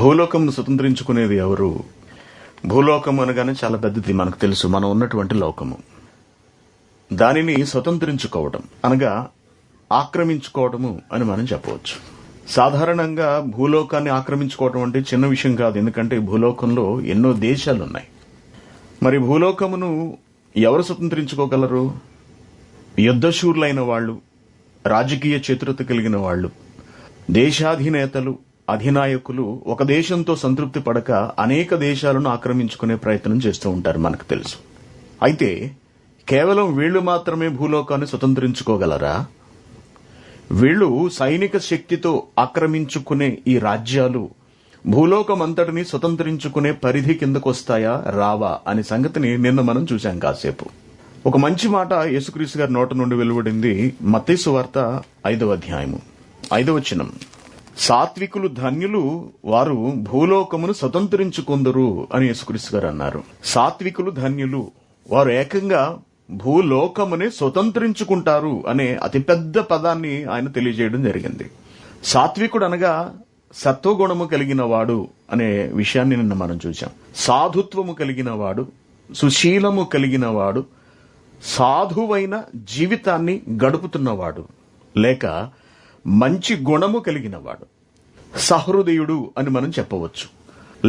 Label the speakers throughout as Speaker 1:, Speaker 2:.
Speaker 1: భూలోకంను స్వతంత్రించుకునేది ఎవరు? భూలోకం అనగానే చాలా పెద్దది, మనకు తెలుసు. మనం ఉన్నటువంటి లోకము, దానిని స్వతంత్రించుకోవడం అనగా ఆక్రమించుకోవడము అని మనం చెప్పవచ్చు. సాధారణంగా భూలోకాన్ని ఆక్రమించుకోవడం అంటే చిన్న విషయం కాదు, ఎందుకంటే భూలోకంలో ఎన్నో దేశాలు ఉన్నాయి. మరి భూలోకమును ఎవరు స్వతంత్రించుకోగలరు? యుద్ధశూరులైన వాళ్ళు, రాజకీయ చతురత కలిగిన వాళ్ళు, దేశాధినేతలు, అధినాయకులు ఒక దేశంతో సంతృప్తి పడక అనేక దేశాలను ఆక్రమించుకునే ప్రయత్నం చేస్తూ ఉంటారు, మనకు తెలుసు. అయితే కేవలం వీళ్లు మాత్రమే భూలోకాన్ని స్వతంత్రించుకోగలరా? వీళ్లు సైనిక శక్తితో ఆక్రమించుకునే ఈ రాజ్యాలు భూలోకం అంతటిని స్వతంత్రించుకునే పరిధి కిందకొస్తాయా రావా అనే సంగతిని నిన్న మనం చూశాం కాసేపు. ఒక మంచి మాట యేసుక్రీస్తు గారి నోట నుండి వెలువడింది. మత్తయి సువార్త 5వ అధ్యాయము 5వ వచనం. సాత్వికులు ధన్యులు, వారు భూలోకమును స్వతంత్రించుకొందురు అని యేసుక్రీస్తు గారు అన్నారు. సాత్వికులు ధన్యులు, వారు ఏకంగా భూలోకమునే స్వతంత్రించుకుంటారు అనే అతిపెద్ద పదాన్ని ఆయన తెలియజేయడం జరిగింది. సాత్వికుడు అనగా సత్వగుణము కలిగిన వాడు అనే విషయాన్ని నిన్న మనం చూశాం. సాధుత్వము కలిగిన వాడు, సుశీలము కలిగిన వాడు, సాధువైన జీవితాన్ని గడుపుతున్నవాడు, లేక మంచి గుణము కలిగిన వాడు, సహృదయుడు అని మనం చెప్పవచ్చు.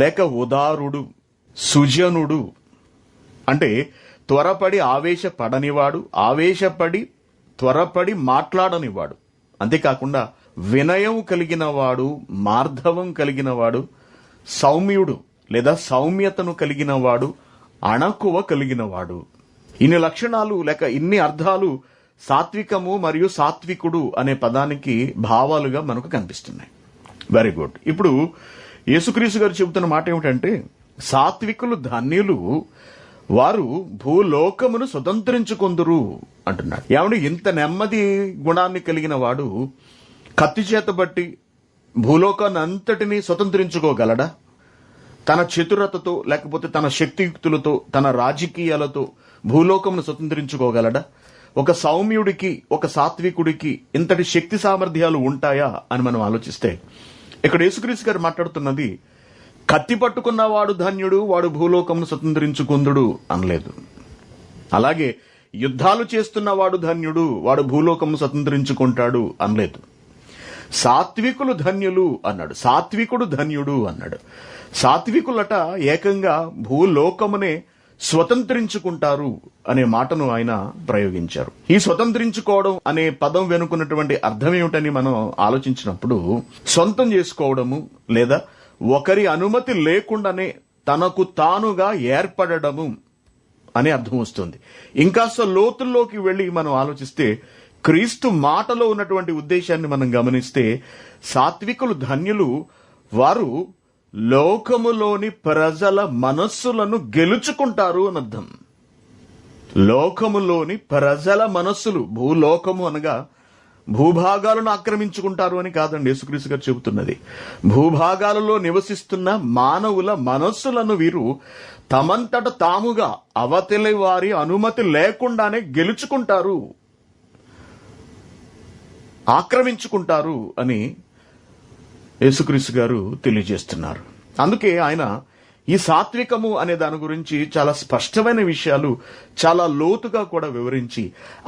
Speaker 1: లేక ఉదారుడు, సుజనుడు అంటే త్వరపడి ఆవేశపడనివాడు, ఆవేశపడి త్వరపడి మాట్లాడనివాడు, అంతేకాకుండా వినయం కలిగిన వాడు, మార్ధవం కలిగిన వాడు, సౌమ్యుడు లేదా సౌమ్యతను కలిగిన వాడు, అణకువ కలిగిన వాడు. ఇన్ని లక్షణాలు లేక ఇన్ని అర్థాలు సాత్వికము మరియు సాత్వికుడు అనే పదానికి భావాలుగా మనకు కనిపిస్తున్నాయి. Very good. ఇప్పుడు యేసుక్రీస్తు గారు చెబుతున్న మాట ఏమిటంటే, సాత్వికులు ధన్యులు, వారు భూలోకమును స్వతంత్రించుకొందురు అంటున్నాడు. ఏమంటే ఇంత నెమ్మది గుణాన్ని కలిగిన వాడు కత్తి చేత బట్టి భూలోకాన్ని అంతటినీ స్వతంత్రించుకోగలడా? తన చతురతతో లేకపోతే తన శక్తియుక్తులతో, తన రాజకీయాలతో భూలోకమును స్వతంత్రించుకోగలడా? ఒక సౌమ్యుడికి, ఒక సాత్వికుడికి ఇంతటి శక్తి సామర్థ్యాలు ఉంటాయా అని మనం ఆలోచిస్తే, ఇక్కడ యేసుక్రీస్తు గారు మాట్లాడుతున్నది కత్తి పట్టుకున్నవాడు ధన్యుడు, వాడు భూలోకమును స్వతంత్రించుకుందుడు అనలేదు. అలాగే యుద్ధాలు చేస్తున్నవాడు ధన్యుడు, వాడు భూలోకమును స్వతంత్రించుకుంటాడు అనలేదు. సాత్వికులు ధన్యులు అన్నాడు, సాత్వికుడు ధన్యుడు అన్నాడు. సాత్వికులట ఏకంగా భూలోకమునే స్వతంత్రించుకుంటారు అనే మాటను ఆయన ప్రయోగించారు. ఈ స్వతంత్రించుకోవడం అనే పదం వెనుకున్నటువంటి అర్థం ఏమిటని మనం ఆలోచించినప్పుడు, సొంతం చేసుకోవడము లేదా ఒకరి అనుమతి లేకుండానే తనకు తానుగా ఏర్పడము అనే అర్థం వస్తుంది. ఇంకాస్త లోతుల్లోకి వెళ్లి మనం ఆలోచిస్తే, క్రీస్తు మాటలో ఉన్నటువంటి ఉద్దేశాన్ని మనం గమనిస్తే, సాత్వికులు ధన్యులు, వారు లోకములోని ప్రజల మనస్సులను గెలుచుకుంటారు అని అర్థం. లోకములోని ప్రజల మనస్సులు, భూలోకము అనగా భూభాగాలను ఆక్రమించుకుంటారు అని కాదండి యేసుక్రీస్తు గారు చెబుతున్నది. భూభాగాలలో నివసిస్తున్న మానవుల మనస్సులను వీరు తమంతట తాముగా అవతలి వారి అనుమతి లేకుండానే గెలుచుకుంటారు, ఆక్రమించుకుంటారు అని యేసుక్రీస్తు గారు తెలియజేస్తున్నారు. అందుకే ఆయన ఈ సాత్వికము అనే దాని గురించి చాలా స్పష్టమైన విషయాలు చాలా లోతుగా కూడా వివరించి,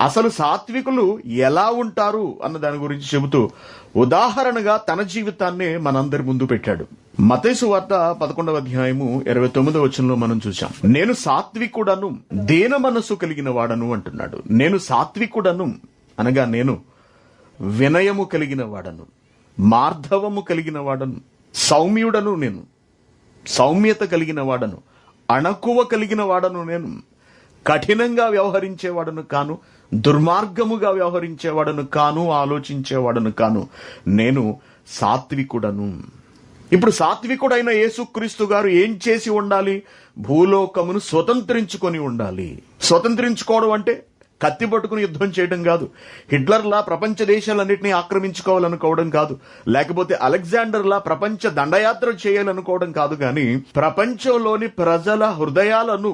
Speaker 1: అసలు సాత్వికులు ఎలా ఉంటారు అన్న దాని గురించి చెబుతూ ఉదాహరణగా తన జీవితాన్నే మనందరి ముందు పెట్టాడు. మత్తయి సువార్త 11వ అధ్యాయము 29వ వచనంలో మనం చూశాం, నేను సాత్వికుడను, దీన మనస్సు కలిగిన వాడను అంటున్నాడు. నేను సాత్వికుడను అనగా నేను వినయము కలిగిన వాడను, మార్ధవము కలిగిన వాడను, సౌమ్యుడను, నేను సౌమ్యత కలిగిన వాడను, అణకువ కలిగిన వాడను, నేను కఠినంగా వ్యవహరించేవాడను కాను, దుర్మార్గముగా వ్యవహరించేవాడను కాను, ఆలోచించేవాడను కాను, నేను సాత్వికుడను. ఇప్పుడు సాత్వికుడైన యేసుక్రీస్తు గారు ఏం చేసి ఉండాలి? భూలోకమును స్వతంత్రించుకొని ఉండాలి. స్వతంత్రించుకోవడం అంటే కత్తి పట్టుకుని యుద్ధం చేయడం కాదు, హిట్లర్లా ప్రపంచ దేశాలన్నింటినీ ఆక్రమించుకోవాలనుకోవడం కాదు, లేకపోతే అలెగ్జాండర్లా ప్రపంచ దండయాత్ర చేయాలనుకోవడం కాదు, కానీ ప్రపంచంలోని ప్రజల హృదయాలను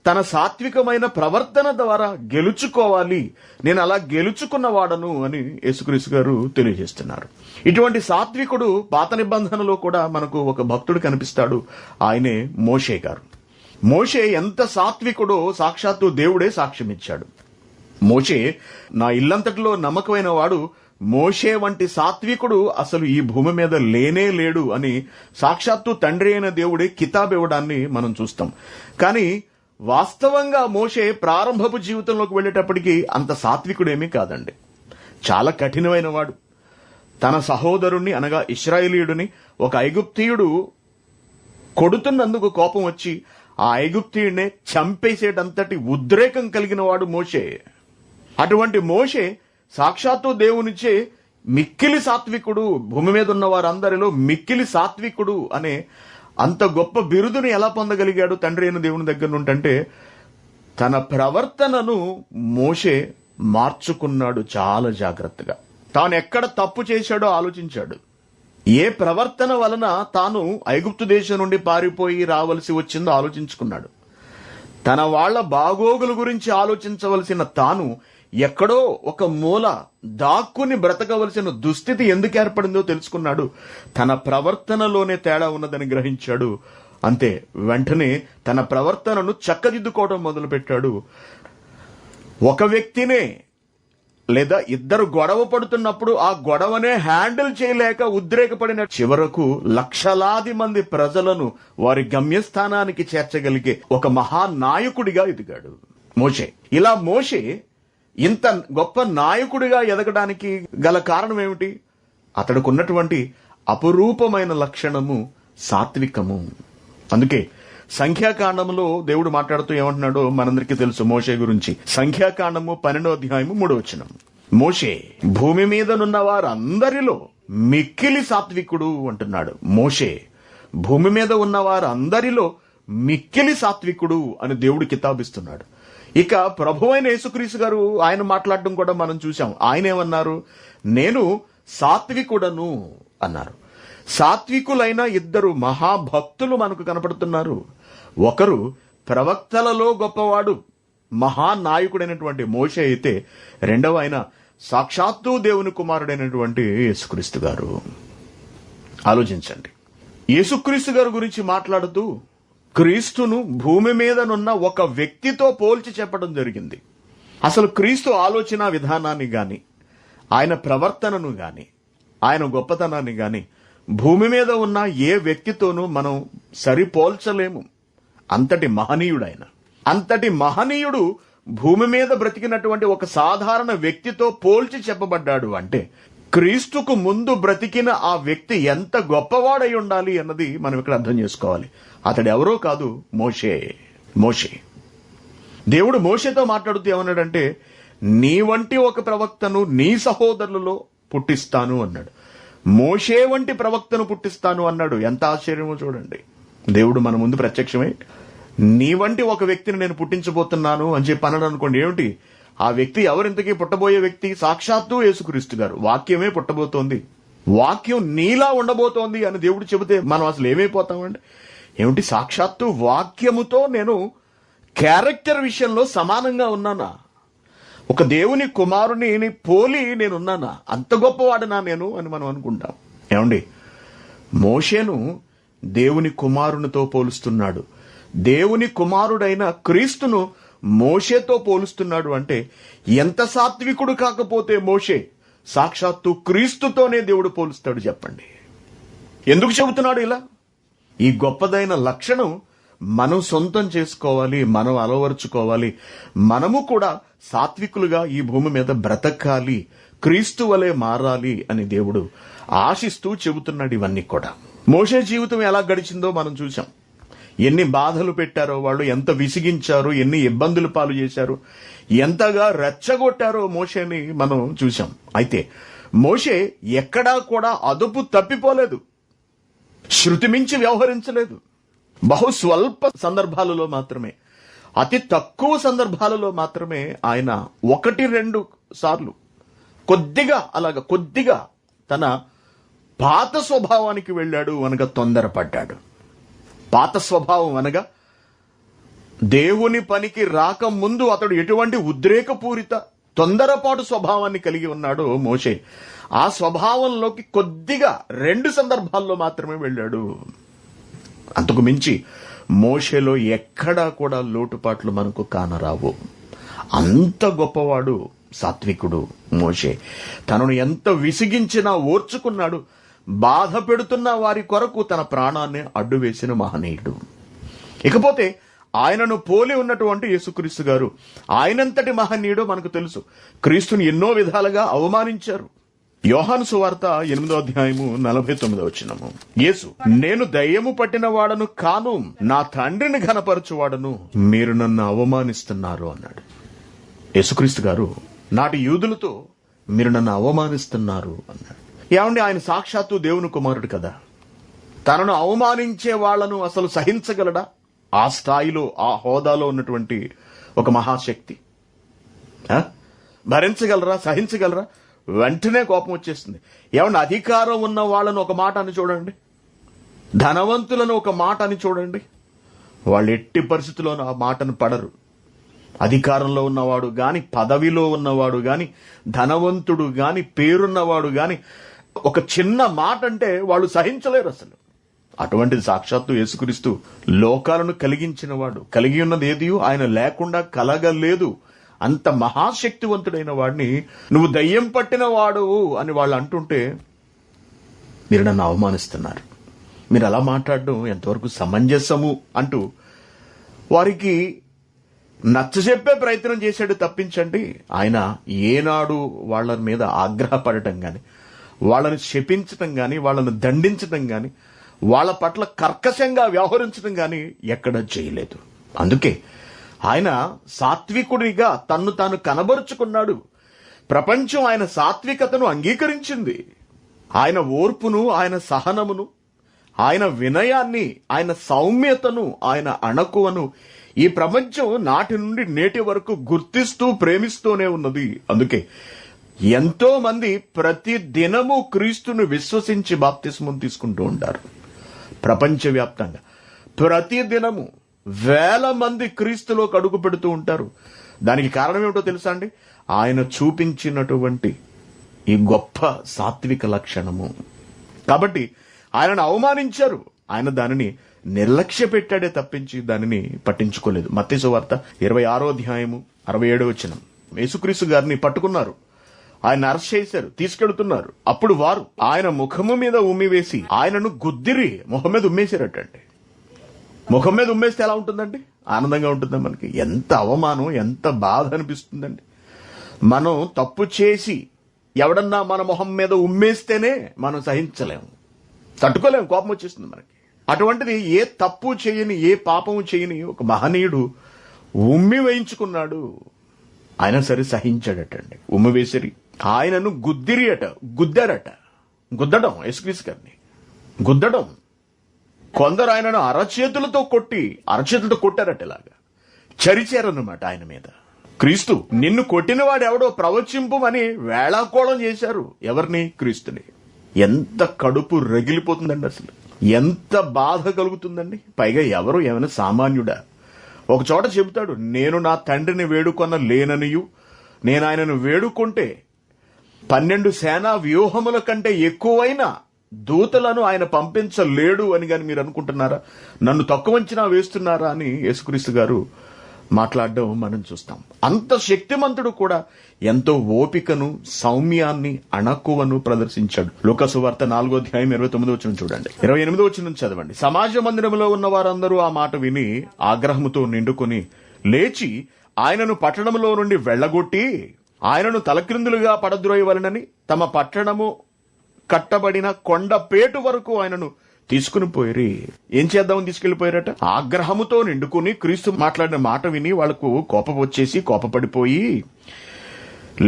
Speaker 1: తన సాత్వికమైన ప్రవర్తన ద్వారా గెలుచుకోవాలి, నేను అలా గెలుచుకున్నవాడను అని యేసుక్రీస్తు గారు తెలియజేస్తున్నారు. ఇటువంటి సాత్వికుడు పాత నిబంధనలో కూడా మనకు ఒక భక్తుడు కనిపిస్తాడు. ఆయనే మోషే గారు. మోషే ఎంత సాత్వికుడో సాక్షాత్తు దేవుడే సాక్ష్యమిచ్చాడు. మోషే, నా ఇల్లంతటిలో నమ్మకమైన వాడు మోషే వంటి సాత్వికుడు అసలు ఈ భూమి మీద లేనే లేడు అని సాక్షాత్తు తండ్రి అయిన దేవుడే కితాబ్ ఇవ్వడాన్ని మనం చూస్తాం. కానీ వాస్తవంగా మోషే ప్రారంభపు జీవితంలోకి వెళ్ళేటప్పటికీ అంత సాత్వికుడేమీ కాదండి. చాలా కఠినమైన వాడు. తన సహోదరుణ్ణి అనగా ఇశ్రాయేలీయుడిని ఒక ఐగుప్తీయుడు కొడుతున్నందుకు కోపం వచ్చి ఆ ఐగుప్తీయుడినే చంపేసేటంతటి ఉద్రేకం కలిగిన వాడు మోషే. అటువంటి మోషే సాక్షాత్తు దేవునిచ్చే మిక్కిలి సాత్వికుడు, భూమి మీద ఉన్న వారందరిలో మిక్కిలి సాత్వికుడు అనే అంత గొప్ప బిరుదుని ఎలా పొందగలిగాడు తండ్రి అయిన దేవుని దగ్గర నుండి? తన ప్రవర్తనను మోషే మార్చుకున్నాడు చాలా జాగ్రత్తగా. తాను ఎక్కడ తప్పు చేశాడో ఆలోచించాడు. ఏ ప్రవర్తన వలన తాను ఐగుప్తు దేశం నుండి పారిపోయి రావలసి వచ్చిందో ఆలోచించుకున్నాడు. తన వాళ్ల బాగోగుల గురించి ఆలోచించవలసిన తాను ఎక్కడో ఒక మూల దాక్కుని బ్రతకవలసిన దుస్థితి ఎందుకు ఏర్పడిందో తెలుసుకున్నాడు. తన ప్రవర్తనలోనే తేడా ఉన్నదని గ్రహించాడు. అంతే, వెంటనే తన ప్రవర్తనను చక్కదిద్దుకోవడం మొదలుపెట్టాడు. ఒక వ్యక్తినే లేదా ఇద్దరు గొడవ పడుతున్నప్పుడు ఆ గొడవనే హ్యాండిల్ చేయలేక ఉద్రేకపడిన చివరకు లక్షలాది మంది ప్రజలను వారి గమ్యస్థానానికి చేర్చగలిగే ఒక మహానాయకుడిగా ఎదిగాడు మోషే. ఇలా మోషే ఇంత గొప్ప నాయకుడిగా ఎదగడానికి గల కారణం ఏమిటి? అతడుకున్నటువంటి అపురూపమైన లక్షణము సాత్వికము. అందుకే సంఖ్యాకాండములో దేవుడు మాట్లాడుతూ ఏమంటున్నాడో మనందరికీ తెలుసు మోషే గురించి. సంఖ్యాకాండము 12వ అధ్యాయము 3వ వచనం. మోషే భూమి మీదనున్న వారందరిలో మిక్కిలి సాత్వికుడు అంటున్నాడు. మోషే భూమి మీద ఉన్న వారందరిలో మిక్కిలి సాత్వికుడు అని దేవుడు కితాబిస్తున్నాడు. ఇక ప్రభువైన యేసుక్రీస్తు గారు ఆయన మాట్లాడడం కూడా మనం చూసాం. ఆయన ఏమన్నారు? నేను సాత్వికుడను అన్నారు. సాత్వికులైన ఇద్దరు మహాభక్తులు మనకు కనపడుతున్నారు. ఒకరు ప్రవక్తలలో గొప్పవాడు, మహానాయకుడైనటువంటి మోషే అయితే, రెండవ ఆయన సాక్షాత్తు దేవుని కుమారుడైనటువంటి యేసుక్రీస్తు గారు. ఆలోచించండి. యేసుక్రీస్తు గారి గురించి మాట్లాడుతూ క్రీస్తును భూమి మీదనున్న ఒక వ్యక్తితో పోల్చి చెప్పడం జరిగింది. అసలు క్రీస్తు ఆలోచన విధానాన్ని గాని, ఆయన ప్రవర్తనను గాని, ఆయన గొప్పతనాన్ని గాని భూమి మీద ఉన్న ఏ వ్యక్తితోనూ మనం సరిపోల్చలేము. అంతటి మహనీయుడైన, అంతటి మహనీయుడు భూమి మీద బ్రతికినటువంటి ఒక సాధారణ వ్యక్తితో పోల్చి చెప్పబడ్డాడు అంటే క్రీస్తుకు ముందు బ్రతికిన ఆ వ్యక్తి ఎంత గొప్పవాడై ఉండాలి అన్నది మనం ఇక్కడ అర్థం చేసుకోవాలి. అతడు ఎవరో కాదు, మోషే. మోషే దేవుడు మోషేతో మాట్లాడుతూ ఏమన్నాడంటే, నీ వంటి ఒక ప్రవక్తను నీ సహోదరులలో పుట్టిస్తాను అన్నాడు. మోషే వంటి ప్రవక్తను పుట్టిస్తాను అన్నాడు. ఎంత ఆశ్చర్యమో చూడండి. దేవుడు మన ముందు ప్రత్యక్షమై నీ వంటి ఒక వ్యక్తిని నేను పుట్టించబోతున్నాను అని చెప్పి అన్నాడు అనుకోండి. ఏమిటి ఆ వ్యక్తి? ఎవరింతకీ పుట్టబోయే వ్యక్తి? సాక్షాత్తు యేసుక్రీస్తు గారు. వాక్యమే పుట్టబోతోంది, వాక్యం నీలా ఉండబోతోంది అని దేవుడు చెబితే మనం అసలు ఏమైపోతామండి? ఏమిటి? సాక్షాత్తు వాక్యముతో నేను క్యారెక్టర్ విషయంలో సమానంగా ఉన్నానా? ఒక దేవుని కుమారుని పోలి నేనున్నానా? అంత గొప్పవాడనా నేను అని మనం అనుకుంటాం. ఏమండి, మోషేను దేవుని కుమారునితో పోలుస్తున్నాడు. దేవుని కుమారుడైన క్రీస్తును మోషేతో పోలుస్తున్నాడు అంటే ఎంత సాత్వికుడు కాకపోతే మోషే సాక్షాత్తు క్రీస్తుతోనే దేవుడు పోలుస్తాడు చెప్పండి. ఎందుకు చెబుతున్నాడు ఇలా? ఈ గొప్పదైన లక్షణం మనం సొంతం చేసుకోవాలి, మనం అలవరుచుకోవాలి. మనము కూడా సాత్వికులుగా ఈ భూమి మీద బ్రతకాలి, క్రీస్తు వలె మారాలి అని దేవుడు ఆశిస్తూ చెబుతున్నాడు. ఇవన్నీ కూడా మోషే జీవితం ఎలా గడిచిందో మనం చూసాం. ఎన్ని బాధలు పెట్టారో వాళ్ళు, ఎంత విసిగించారో, ఎన్ని ఇబ్బందులు పాలు చేశారో, ఎంతగా రెచ్చగొట్టారో మోషేని మనం చూసాం. అయితే మోషే ఎక్కడా కూడా అదుపు తప్పిపోలేదు, శృతి మించి వ్యవహరించలేదు. బహు స్వల్ప సందర్భాలలో మాత్రమే, అతి తక్కువ సందర్భాలలో మాత్రమే ఆయన 1-2 సార్లు కొద్దిగా తన పాత స్వభావానికి వెళ్ళాడు అనగా తొందరపడ్డాడు. పాత స్వభావం అనగా దేవుని పనికి రాకముందు అతడు ఎటువంటి ఉద్రేకపూరిత తొందరపాటు స్వభావాన్ని కలిగి ఉన్నాడో మోషే ఆ స్వభావంలోకి కొద్దిగా 2 సందర్భాల్లో మాత్రమే వెళ్ళాడు. అంతకు మించి మోషేలో ఎక్కడా కూడా లోటుపాట్లు మనకు కానరావు. అంత గొప్పవాడు, సాత్వికుడు మోషే. తనను ఎంత విసిగించినా ఓర్చుకున్నాడు. బాధ పెడుతున్న వారి కొరకు తన ప్రాణాన్ని అడ్డువేసిన మహనీయుడు. ఇకపోతే ఆయనను పోలి ఉన్నటువంటి యేసుక్రీస్తు గారు ఆయనంతటి మహనీయుడో మనకు తెలుసు. క్రీస్తుని ఎన్నో విధాలుగా అవమానించారు. యోహాను సువార్త 8వ అధ్యాయము 49వ వచనము, యేసు, నేను దయ్యము పట్టిన వాడను కాను, నా తండ్రిని ఘనపరచువాడను, మీరు నన్ను అవమానిస్తున్నారు అన్నాడు. యేసుక్రీస్తు గారు నాటి యూదులతో మీరు నన్ను అవమానిస్తున్నారు అన్నాడు. ఏమండి, ఆయన సాక్షాత్తు దేవుని కుమారుడు కదా. తనను అవమానించే వాళ్లను అసలు సహించగలడా? ఆ స్థాయిలో, ఆ హోదాలో ఉన్నటువంటి ఒక మహాశక్తి భరించగలరా? సహించగలరా? వెంటనే కోపం వచ్చేస్తుంది. ఏమన్నా అధికారం ఉన్న వాళ్ళను ఒక మాట అని చూడండి, ధనవంతులను ఒక మాట అని చూడండి, వాళ్ళు ఎట్టి పరిస్థితుల్లోనూ ఆ మాటను పడరు. అధికారంలో ఉన్నవాడు గాని, పదవిలో ఉన్నవాడు గాని, ధనవంతుడు గాని, పేరున్నవాడు గాని ఒక చిన్న మాట అంటే వాళ్ళు సహించలేరు అసలు. అటువంటిది సాక్షాత్తు యేసుక్రీస్తు లోకాలను కలిగించిన వాడు. కలిగి ఉన్నది ఏది ఆయన లేకుండా కలగలేదు. అంత మహాశక్తివంతుడైన వాడిని నువ్వు దయ్యం పట్టిన వాడు అని వాళ్ళు అంటుంటే మీరు నన్ను అవమానిస్తున్నారు, మీరు అలా మాట్లాడడం ఎంతవరకు సమంజసము అంటూ వారికి నచ్చజెప్పే ప్రయత్నం చేశాడు తప్పించండి. ఆయన ఏనాడు వాళ్ళ మీద ఆగ్రహపడటం గాని, వాళ్ళని శపించటం గాని, వాళ్ళను దండించటం గాని, వాళ్ళ పట్ల కర్కశంగా వ్యవహరించడం గాని ఎక్కడా చేయలేదు. అందుకే ఆయన సాత్వికుడిగా తన్ను తాను కనబరుచుకున్నాడు. ప్రపంచం ఆయన సాత్వికతను అంగీకరించింది. ఆయన ఓర్పును, ఆయన సహనమును, ఆయన వినయాన్ని, ఆయన సౌమ్యతను, ఆయన అణకువను ఈ ప్రపంచం నాటి నుండి నేటి వరకు గుర్తిస్తూ ప్రేమిస్తూనే ఉన్నది. అందుకే ఎంతో మంది ప్రతి దినము క్రీస్తును విశ్వసించి బాప్తిస్మం తీసుకుంటూ ఉంటారు. ప్రపంచవ్యాప్తంగా ప్రతి దినము వేల మంది క్రీస్తులో అడుగు పెడుతూ ఉంటారు. దానికి కారణం ఏమిటో తెలుసా అండి? ఆయన చూపించినటువంటి ఈ గొప్ప సాత్విక లక్షణము. కాబట్టి ఆయనను అవమానించారు. ఆయన దానిని నిర్లక్ష్య పెట్టాడే తప్పించి దానిని పట్టించుకోలేదు. మత్తయి సువార్త 26వ అధ్యాయము 67వ వచనం, యేసుక్రీస్తు గారిని పట్టుకున్నారు, ఆయన అరెస్ట్ చేశారు, తీసుకెళ్తున్నారు. అప్పుడు వారు ఆయన ముఖము మీద ఉమ్మివేసి ఆయనను గుద్దిరి ముఖం మీద ఉమ్మేశారటండి. ముఖం మీద ఉమ్మేస్తే ఎలా ఉంటుందండి? ఆనందంగా ఉంటుందా మనకి? ఎంత అవమానం, ఎంత బాధ అనిపిస్తుందండి. మనం తప్పు చేసి ఎవడన్నా మన మొహం మీద ఉమ్మేస్తేనే మనం సహించలేము, తట్టుకోలేము, కోపం వచ్చేస్తుంది మనకి. అటువంటిది ఏ తప్పు చేయని, ఏ పాపము చేయని ఒక మహనీయుడు ఉమ్మి వేయించుకున్నాడు. ఆయన సరే సహించాడటండి. ఉమ్మి వేసిరి ఆయనను గుద్దిరి అట, గుద్దారట. గుద్దడం, యేసుక్రీస్తు గారిని గుద్దడం. కొందరు ఆయనను అరచేతులతో కొట్టారట. ఇలాగా చరిచారన్నమాట ఆయన మీద. క్రీస్తు నిన్ను కొట్టిన వాడెవడో ప్రవచింపమని వేళాకోళం చేశారు. ఎవరిని? క్రీస్తుని. ఎంత కడుపు రగిలిపోతుందండి అసలు, ఎంత బాధ కలుగుతుందండి. పైగా ఎవరు ఏమైనా సామాన్యుడా? ఒక చోట చెబుతాడు, నేను నా తండ్రిని వేడుకొన లేననియు, నేను ఆయనను వేడుకుంటే 12 సేనా వ్యూహముల కంటే ఎక్కువైన దూతలను ఆయన పంపించలేడు అని గాని మీరు అనుకుంటున్నారా? నన్ను తక్కువ అంచనా వేస్తున్నారా అని యేసుక్రీస్తు గారు మాట్లాడడం మనం చూస్తాం. అంత శక్తిమంతుడు కూడా ఎంతో ఓపికను, సౌమ్యాన్ని, అణకువను ప్రదర్శించాడు. లూకా సువార్త 4వ అధ్యాయం 29వ వచనం చూడండి, 28వ వచనం చదవండి. సమాజ మందిరంలో ఉన్న వారందరూ ఆ మాట విని ఆగ్రహముతో నిండుకొని లేచి ఆయనను పట్టణంలో నుండి వెళ్లగొట్టి ఆయనను తలక్రిందులుగా పడద్రోయవలనని తమ పట్టణము కట్టబడిన కొండపేటు వరకు ఆయనను తీసుకుని పోయి ఏం చేద్దామని తీసుకెళ్లిపోయారట? ఆగ్రహముతో నిండుకుని క్రీస్తు మాట్లాడిన మాట విని వాళ్లకు కోపం వచ్చేసి కోపపడిపోయి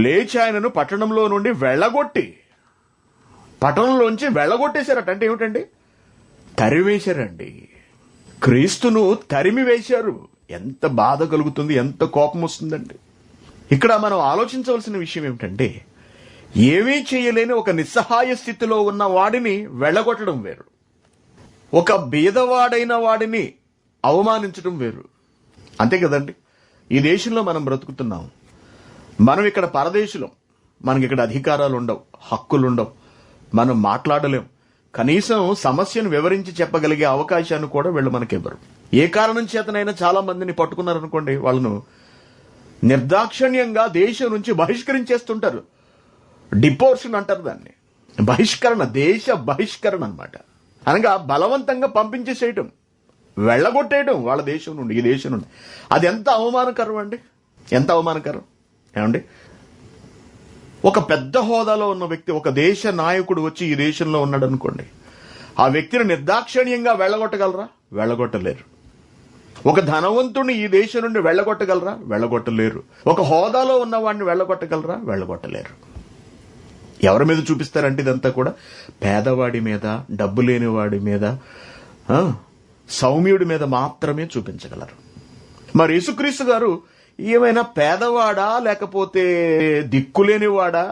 Speaker 1: లేచి ఆయనను పట్టణంలో నుండి వెళ్లగొట్టి, పట్టణంలోంచి వెళ్లగొట్టేశారట. అంటే ఏమిటండి? తరివేశారండి. క్రీస్తును తరిమి వేశారు. ఎంత బాధ కలుగుతుంది, ఎంత కోపం వస్తుందండి. ఇక్కడ మనం ఆలోచించవలసిన విషయం ఏమిటంటే, ఏమీ చేయలేని ఒక నిస్సహాయ స్థితిలో ఉన్న వాడిని వెళ్లగొట్టడం వేరు, ఒక బీదవాడైన వాడిని అవమానించడం వేరు. అంతే కదండి. ఈ దేశంలో మనం బ్రతుకుతున్నాం. మనం ఇక్కడ పరదేశులం. మనకి ఇక్కడ అధికారాలు ఉండవు, హక్కులు ఉండవు, మనం మాట్లాడలేం. కనీసం సమస్యను వివరించి చెప్పగలిగే అవకాశాన్ని కూడా వీళ్ళు మనకివ్వరు. ఏ కారణం చేతనైనా చాలా మందిని పట్టుకున్నారనుకోండి, వాళ్ళను నిర్దాక్షిణ్యంగా దేశం నుంచి బహిష్కరించేస్తుంటారు. డిపోర్షన్ అంటారు దాన్ని. బహిష్కరణ, దేశ బహిష్కరణ అన్నమాట. అనగా బలవంతంగా పంపించేసేయటం, వెళ్ళగొట్టేయటం వాళ్ళ దేశం నుండి, ఈ దేశం నుండి. అది ఎంత అవమానకరం అండి, ఎంత అవమానకరం ఏమండి. ఒక పెద్ద హోదాలో ఉన్న వ్యక్తి, ఒక దేశ నాయకుడు వచ్చి ఈ దేశంలో ఉన్నాడు అనుకోండి, ఆ వ్యక్తిని నిర్దాక్షిణ్యంగా వెళ్ళగొట్టగలరా? వెళ్ళగొట్టలేరు. ఒక ధనవంతుడిని ఈ దేశం నుండి వెళ్ళగొట్టగలరా? వెళ్ళగొట్టలేరు. ఒక హోదాలో ఉన్న వాడిని వెళ్ళగొట్టగలరా? వెళ్ళగొట్టలేరు. ఎవరి మీద చూపిస్తారంటే ఇదంతా కూడా పేదవాడి మీద, డబ్బు లేని వాడి మీద, సౌమ్యుడి మీద మాత్రమే చూపించగలరు. మరి యేసుక్రీస్తు గారు ఏమైనా పేదవాడా, లేకపోతే దిక్కులేనివాడా,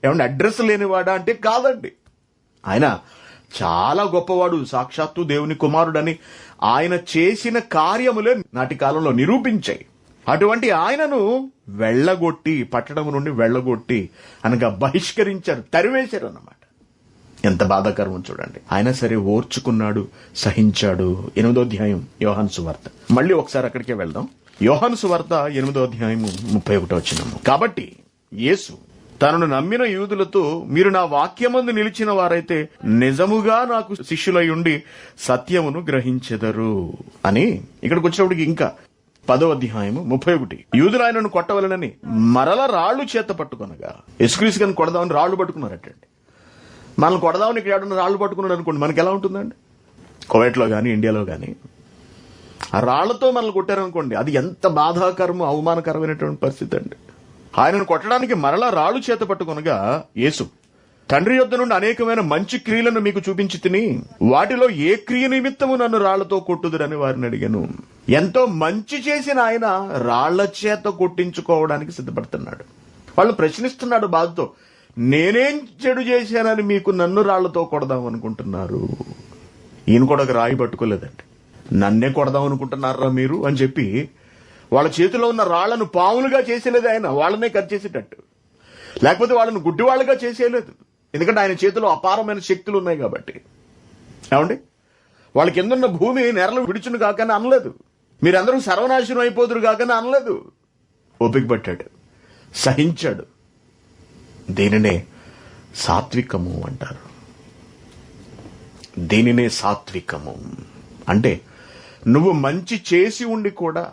Speaker 1: ఏమన్నా అడ్రస్ లేనివాడా అంటే కాదండి. ఆయన చాలా గొప్పవాడు, సాక్షాత్తు దేవుని కుమారుడని ఆయన చేసిన కార్యములే నాటి కాలంలో నిరూపించాయి. అటువంటి ఆయనను వెళ్ళగొట్టి, పట్టణం నుండి వెళ్ళగొట్టి అనగా బహిష్కరించారు, తరివేశారు అన్నమాట. ఎంత బాధాకరం చూడండి. ఆయన సరే ఓర్చుకున్నాడు, సహించాడు. 8వ అధ్యాయం యోహాను సువార్త. మళ్ళీ ఒకసారి అక్కడికే వెళ్దాం. యోహాను సువార్త 8వ అధ్యాయము 31వ వచనం. కాబట్టి యేసు తనను నమ్మిన యూదులతో, మీరు నా వాక్యమందు నిలిచిన వారైతే నిజముగా నాకు శిష్యులై ఉండి సత్యమును గ్రహించెదరు అని. ఇక్కడికి వచ్చినప్పటికి ఇంకా 10వ అధ్యాయము 31. యూదులు ఆయనను కొట్టవలనని మరల రాళ్లు చేత పట్టుకొనగా, యేసుక్రీస్తు గారిని కొడదామని రాళ్లు పట్టుకున్నారటండి. మనల్ని కొడదామని ఇక్కడ ఎవడన్నా రాళ్లు పట్టుకున్నాడు అనుకోండి, మనకి ఎలా ఉంటుందండి? కువైట్లో కానీ ఇండియాలో కానీ ఆ రాళ్లతో మనల్ని కొట్టారనుకోండి, అది ఎంత బాధాకరమో అవమానకరమైనటువంటి పరిస్థితి అండి. ఆయనను కొట్టడానికి మరలా రాళ్లు చేత పట్టుకొనగా, యేసు, తండ్రి యొద్ద నుండి అనేకమైన మంచి క్రియలను మీకు చూపించి తిని వాటిలో ఏ క్రియ నిమిత్తము నన్ను రాళ్లతో కొట్టుదురని వారిని అడిగాను. ఎంతో మంచి చేసిన ఆయన రాళ్ల చేత కొట్టించుకోవడానికి సిద్ధపడుతున్నాడు. వాళ్ళు ప్రశ్నిస్తున్నాడు బాధతో, నేనేం చెడు చేశానని మీకు నన్ను రాళ్లతో కొడదాం అనుకుంటున్నారు? ఈయన కూడా ఒక రాయి పట్టుకోలేదండి. నన్నే కొడదాం అనుకుంటున్నారా మీరు అని చెప్పి వాళ్ళ చేతిలో ఉన్న రాళ్లను పాములుగా చేసేలేదు ఆయన, వాళ్ళనే కట్ చేసేటట్టు. లేకపోతే వాళ్ళను గుడ్డివాళ్లుగా చేసేయలేదు, ఎందుకంటే ఆయన చేతిలో అపారమైన శక్తులు ఉన్నాయి కాబట్టి. ఏమండి, వాళ్ళ కిందన్న భూమి నెరలు విడిచును కాకని అనలేదు, మీరందరూ సర్వనాశనం అయిపోదురు కాకని అనలేదు. ఓపిక పట్టాడు, సహించాడు. దీనినే సాత్వికము అంటారు. దీనినే సాత్వికము అంటే, నువ్వు మంచి చేసి ఉండి కూడా,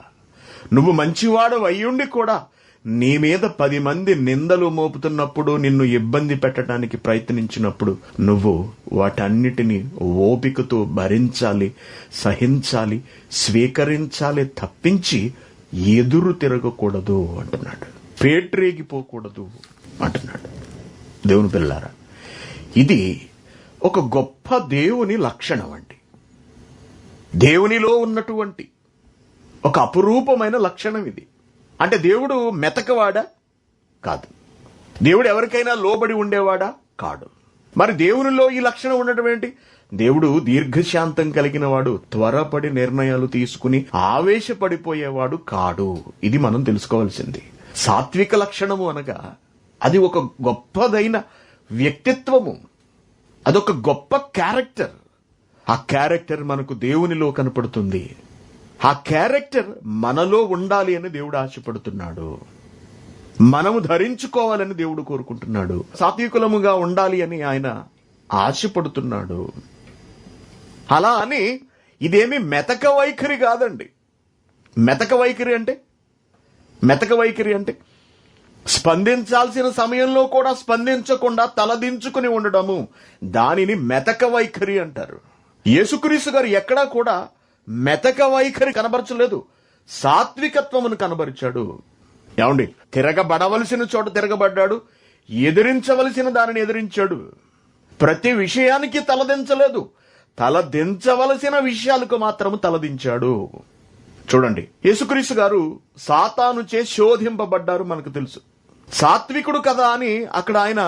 Speaker 1: నువ్వు మంచివాడు అయ్యుండి కూడా నీ మీద 10 మంది నిందలు మోపుతున్నప్పుడు, నిన్ను ఇబ్బంది పెట్టడానికి ప్రయత్నించినప్పుడు నువ్వు వాటన్నిటినీ ఓపికతో భరించాలి, సహించాలి, స్వీకరించాలి తప్పించి ఎదురు తిరగకూడదు అంటున్నాడు. పేట్రేగిపోకూడదు అంటున్నాడు. దేవుని పిల్లారా, ఇది ఒక గొప్ప దేవుని లక్షణం అండి. దేవునిలో ఉన్నటువంటి ఒక అపురూపమైన లక్షణం ఇది. అంటే దేవుడు మెతకవాడా? కాదు. దేవుడు ఎవరికైనా లోబడి ఉండేవాడా? కాడు. మరి దేవునిలో ఈ లక్షణం ఉండటం ఏంటి? దేవుడు దీర్ఘశాంతం కలిగిన వాడు, త్వరపడి నిర్ణయాలు తీసుకుని ఆవేశపడిపోయేవాడు కాడు. ఇది మనం తెలుసుకోవాల్సింది. సాత్విక లక్షణము అనగా అది ఒక గొప్పదైన వ్యక్తిత్వము, అదొక గొప్ప క్యారెక్టర్. ఆ క్యారెక్టర్ మనకు దేవునిలో కనపడుతుంది. ఆ క్యారెక్టర్ మనలో ఉండాలి అని దేవుడు ఆశపడుతున్నాడు. మనము ధరించుకోవాలని దేవుడు కోరుకుంటున్నాడు. సాత్వికులముగా ఉండాలి అని ఆయన ఆశపడుతున్నాడు. అలా అని ఇదేమి మెతక వైఖరి కాదండి. మెతక వైఖరి అంటే స్పందించాల్సిన సమయంలో కూడా స్పందించకుండా తలదించుకుని ఉండడము, దానిని మెతక వైఖరి అంటారు. యేసుక్రీస్తు గారు ఎక్కడా కూడా మెతక వైఖరి కనబరచలేదు, సాత్వికత్వమును కనబరిచాడు. ఏమండి, తిరగబడవలసిన చోట తిరగబడ్డాడు, ఎదిరించవలసిన దానిని ఎదిరించాడు. ప్రతి విషయానికి తలదించలేదు, తలదించవలసిన విషయాలకు మాత్రము తలదించాడు. చూడండి, యేసుక్రీస్తు గారు సాతానుచే శోధింపబడ్డారు, మనకు తెలుసు. సాత్వికుడు కదా అని అక్కడ ఆయన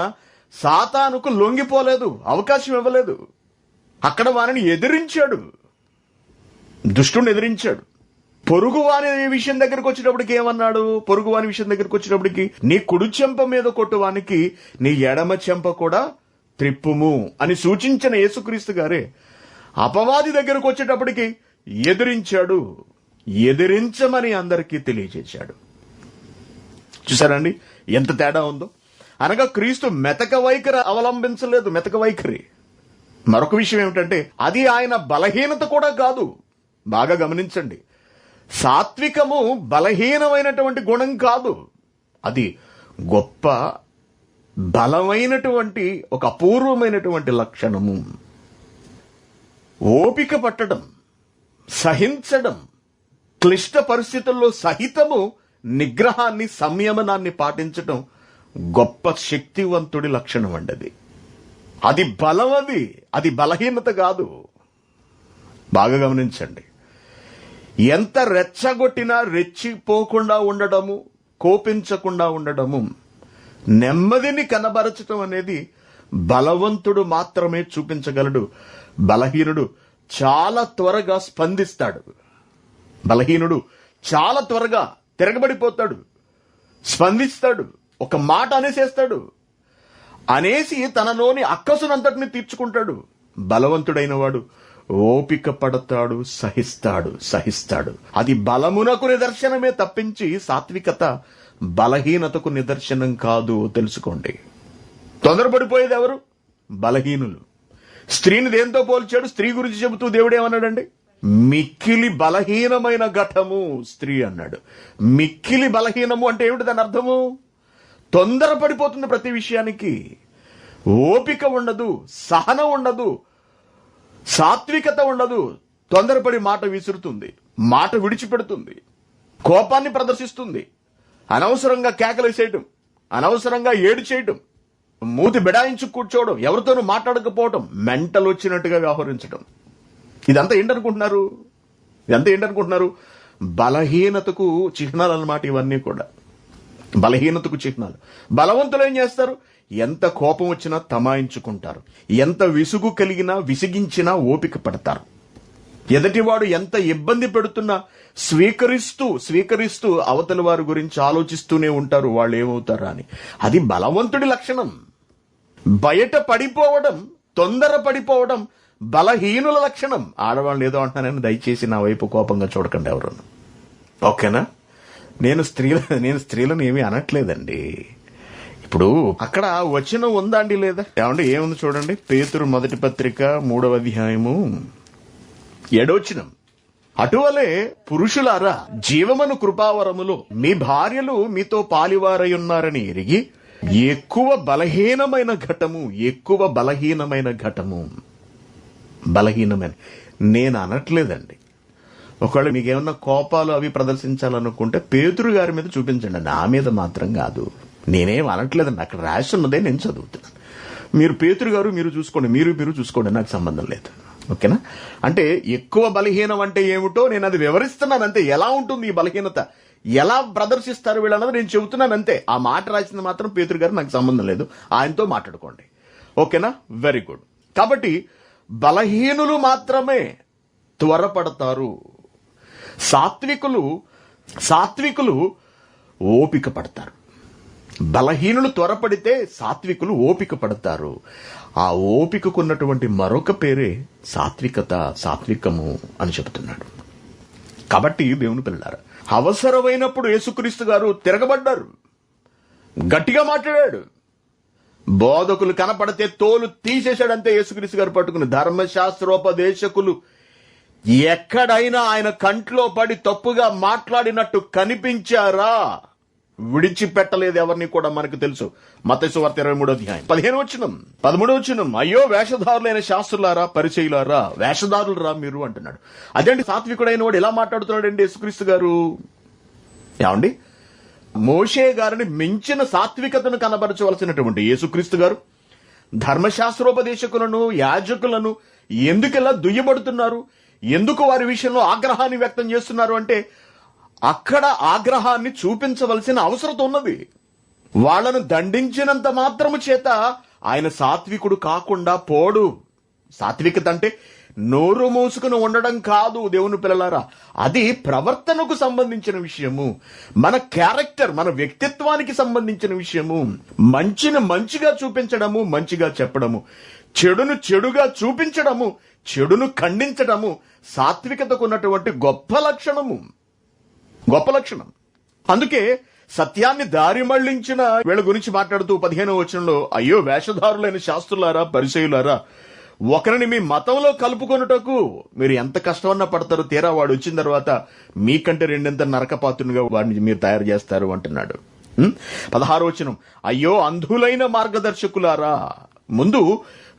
Speaker 1: సాతానుకు లొంగిపోలేదు, అవకాశం ఇవ్వలేదు. అక్కడ వారిని ఎదిరించాడు, దుష్టుని ఎదిరించాడు. పొరుగువాని విషయం దగ్గరికి వచ్చేటప్పటికి ఏమన్నాడు? పొరుగువాని విషయం దగ్గరికి వచ్చేటప్పటికి నీ కుడి చెంప మీద కొట్టువానికి నీ ఎడమ చెంప కూడా త్రిప్పుము అని సూచించిన యేసుక్రీస్తు గారే అపవాది దగ్గరకు వచ్చేటప్పటికి ఎదిరించాడు, ఎదిరించమని అందరికీ తెలియజేశాడు. చూసారండి ఎంత తేడా ఉందో. అనగా క్రీస్తు మెతక వైఖరి అవలంబించలేదు. మెతక వైఖరి. మరొక విషయం ఏమిటంటే అది ఆయన బలహీనత కూడా కాదు. బాగా గమనించండి, సాత్వికము బలహీనమైనటువంటి గుణం కాదు. అది గొప్ప బలమైనటువంటి ఒక అపూర్వమైనటువంటి లక్షణము. ఓపిక పట్టడం, సహించడం, క్లిష్ట పరిస్థితుల్లో సహితము నిగ్రహాన్ని, సంయమనాన్ని పాటించడం గొప్ప శక్తివంతుడి లక్షణం అండి. అది బలం, అది బలహీనత కాదు. బాగా గమనించండి. ఎంత రెచ్చగొట్టినా రెచ్చిపోకుండా ఉండడము, కోపించకుండా ఉండడము, నెమ్మదిని కనబరచటం అనేది బలవంతుడు మాత్రమే చూపించగలడు. బలహీనుడు చాలా త్వరగా స్పందిస్తాడు. బలహీనుడు చాలా త్వరగా తిరగబడిపోతాడు, స్పందిస్తాడు, ఒక మాట అనేసేస్తాడు, అనేసి తనలోని అక్కసునంతటిని తీర్చుకుంటాడు. బలవంతుడైన వాడు ఓపిక పడతాడు, సహిస్తాడు. అది బలమునకు నిదర్శనమే తప్పించి సాత్వికత బలహీనతకు నిదర్శనం కాదు. తెలుసుకోండి. తొందరపడిపోయేది ఎవరు? బలహీనులు. స్త్రీని దేంతో పోల్చాడు? స్త్రీ గురించి చెబుతూ దేవుడు ఏమన్నాడండి? మిక్కిలి బలహీనమైన ఘటము స్త్రీ అన్నాడు. మిక్కిలి బలహీనము అంటే ఏమిటి? దాని అర్థము తొందరపడిపోతుంది ప్రతి విషయానికి. ఓపిక ఉండదు, సహనం ఉండదు, సాత్వికత ఉండదు. తొందరపడి మాట విసురుతుంది, మాట విడిచిపెడుతుంది, కోపాన్ని ప్రదర్శిస్తుంది, అనవసరంగా కేకలేసేయటం, అనవసరంగా ఏడు చేయటం, మూతి బిడాయించు కూర్చోవడం, ఎవరితోనూ మాట్లాడకపోవడం, మెంటల్ వచ్చినట్టుగా వ్యవహరించడం. ఇదంతా ఏంటనుకుంటున్నారు? బలహీనతకు చిహ్నాలు అన్నమాట ఇవన్నీ కూడా. బలహీనతకు చిహ్నాలు. బలవంతులు ఏం చేస్తారు? ఎంత కోపం వచ్చినా తమాయించుకుంటారు, ఎంత విసుగు కలిగినా విసిగించినా ఓపిక పడతారు. ఎదటివాడు ఎంత ఇబ్బంది పెడుతున్నా స్వీకరిస్తూ అవతలి వారి గురించి ఆలోచిస్తూనే ఉంటారు, వాళ్ళు ఏమవుతారా అని. అది బలవంతుడి లక్షణం. బయట పడిపోవడం, తొందర పడిపోవడం బలహీనుల లక్షణం. ఆడవాళ్ళని ఏదో అంటున్నానని దయచేసి నా వైపు కోపంగా చూడకండి ఎవరు. ఓకేనా? నేను స్త్రీలను ఏమీ అనట్లేదండి. ఇప్పుడు అక్కడ వచనం ఉందా అండి లేదా? ఏమంటే ఏముంది చూడండి. పేతురు మొదటి పత్రిక 3వ అధ్యాయము 7వ వచనం. అటువలే పురుషులారా, జీవమను కృపావరములో మీ భార్యలు మీతో పాలివారై ఉన్నారని ఎరిగి ఎక్కువ బలహీనమైన ఘటము బలహీనమైన నేను అనట్లేదండి. ఒకవేళ మీకేమన్నా కోపాలు అవి ప్రదర్శించాలనుకుంటే పేతురు గారి మీద చూపించండి, నా మీద మాత్రం కాదు. నేనేం అనట్లేదండి, అక్కడ రాసి ఉన్నదే నేను చదువుతున్నాను. మీరు పేతురు గారు మీరు చూసుకోండి, మీరు చూసుకోండి, నాకు సంబంధం లేదు. ఓకేనా? అంటే ఎక్కువ బలహీనం అంటే ఏమిటో నేను అది వివరిస్తున్నాను అంతే. ఎలా ఉంటుంది ఈ బలహీనత, ఎలా ప్రదర్శిస్తారు వీళ్ళన్నది నేను చెబుతున్నాను అంతే. ఆ మాట రాసింది మాత్రం పేతురు గారు, నాకు సంబంధం లేదు, ఆయనతో మాట్లాడుకోండి. ఓకేనా? Very good. కాబట్టి బలహీనులు మాత్రమే త్వరపడతారు. సాత్వికులు ఓపిక పడతారు. బలహీనులు త్వరపడితే సాత్వికులు ఓపిక పడతారు. ఆ ఓపికకున్నటువంటి మరొక పేరే సాత్వికము అని చెబుతున్నాడు. కాబట్టి దేవుని పిల్లారా, అవసరమైనప్పుడు యేసుక్రీస్తు గారు తిరగబడ్డారు, గట్టిగా మాట్లాడాడు. బోధకులు కనపడితే తోలు తీసేశాడంతే యేసుక్రీస్తు గారు పట్టుకుని. ధర్మశాస్త్రోపదేశకులు ఎక్కడైనా ఆయన కంట్లో పడి తప్పుగా మాట్లాడినట్టు కనిపించారా? విడిచిపెట్టలేదు ఎవరిని కూడా, మనకు తెలుసు. మత్తయి సువార్త 23వ అధ్యాయం 13వ వచనం. అయ్యో వేషధారులైన శాస్త్రులారా, పరిచయులారా, వేషధారులు రా మీరు అంటున్నాడు. అదేంటి సాత్వికుడైన వాడు ఎలా మాట్లాడుతున్నాడండి యేసుక్రీస్తు గారు? ఏమండి, మోషే గారిని మించిన సాత్వికతను కనబరచవలసినటువంటి యేసుక్రీస్తు గారు ధర్మశాస్త్రోపదేశకులను, యాజకులను ఎందుకెలా దుయ్యబడుతున్నారు, ఎందుకు వారి విషయంలో ఆగ్రహాన్ని వ్యక్తం చేస్తున్నారు అంటే అక్కడ ఆగ్రహాన్ని చూపించవలసిన అవసరం ఉన్నది. వాళ్లను దండించినంత మాత్రము చేత ఆయన సాత్వికుడు కాకుండా పోడు. సాత్వికత అంటే నోరు మూసుకుని ఉండడం కాదు దేవుని పిల్లలారా, అది ప్రవర్తనకు సంబంధించిన విషయము, మన క్యారెక్టర్, మన వ్యక్తిత్వానికి సంబంధించిన విషయము. మంచిని మంచిగా చూపించడము, మంచిగా చెప్పడము, చెడును చెడుగా చూపించడము, చెడును ఖండించడము సాత్వికతకు ఉన్నటువంటి గొప్ప లక్షణం. అందుకే సత్యాన్ని దారి మళ్లించిన వీళ్ళ గురించి మాట్లాడుతూ 15వ వచనంలో, అయ్యో వేషధారులైన శాస్త్రులారా, పరిసయ్యులారా, ఒకరిని మీ మతంలో కలుపుకొనుటకు మీరు ఎంత కష్టమన్నా పడతారు, తీరా వాడు వచ్చిన తర్వాత మీకంటే రెండింత నరకపాత్రునిగా వాడిని మీరు తయారు చేస్తారు అంటున్నాడు. 16వ వచనం, అయ్యో అంధులైన మార్గదర్శకులారా. ముందు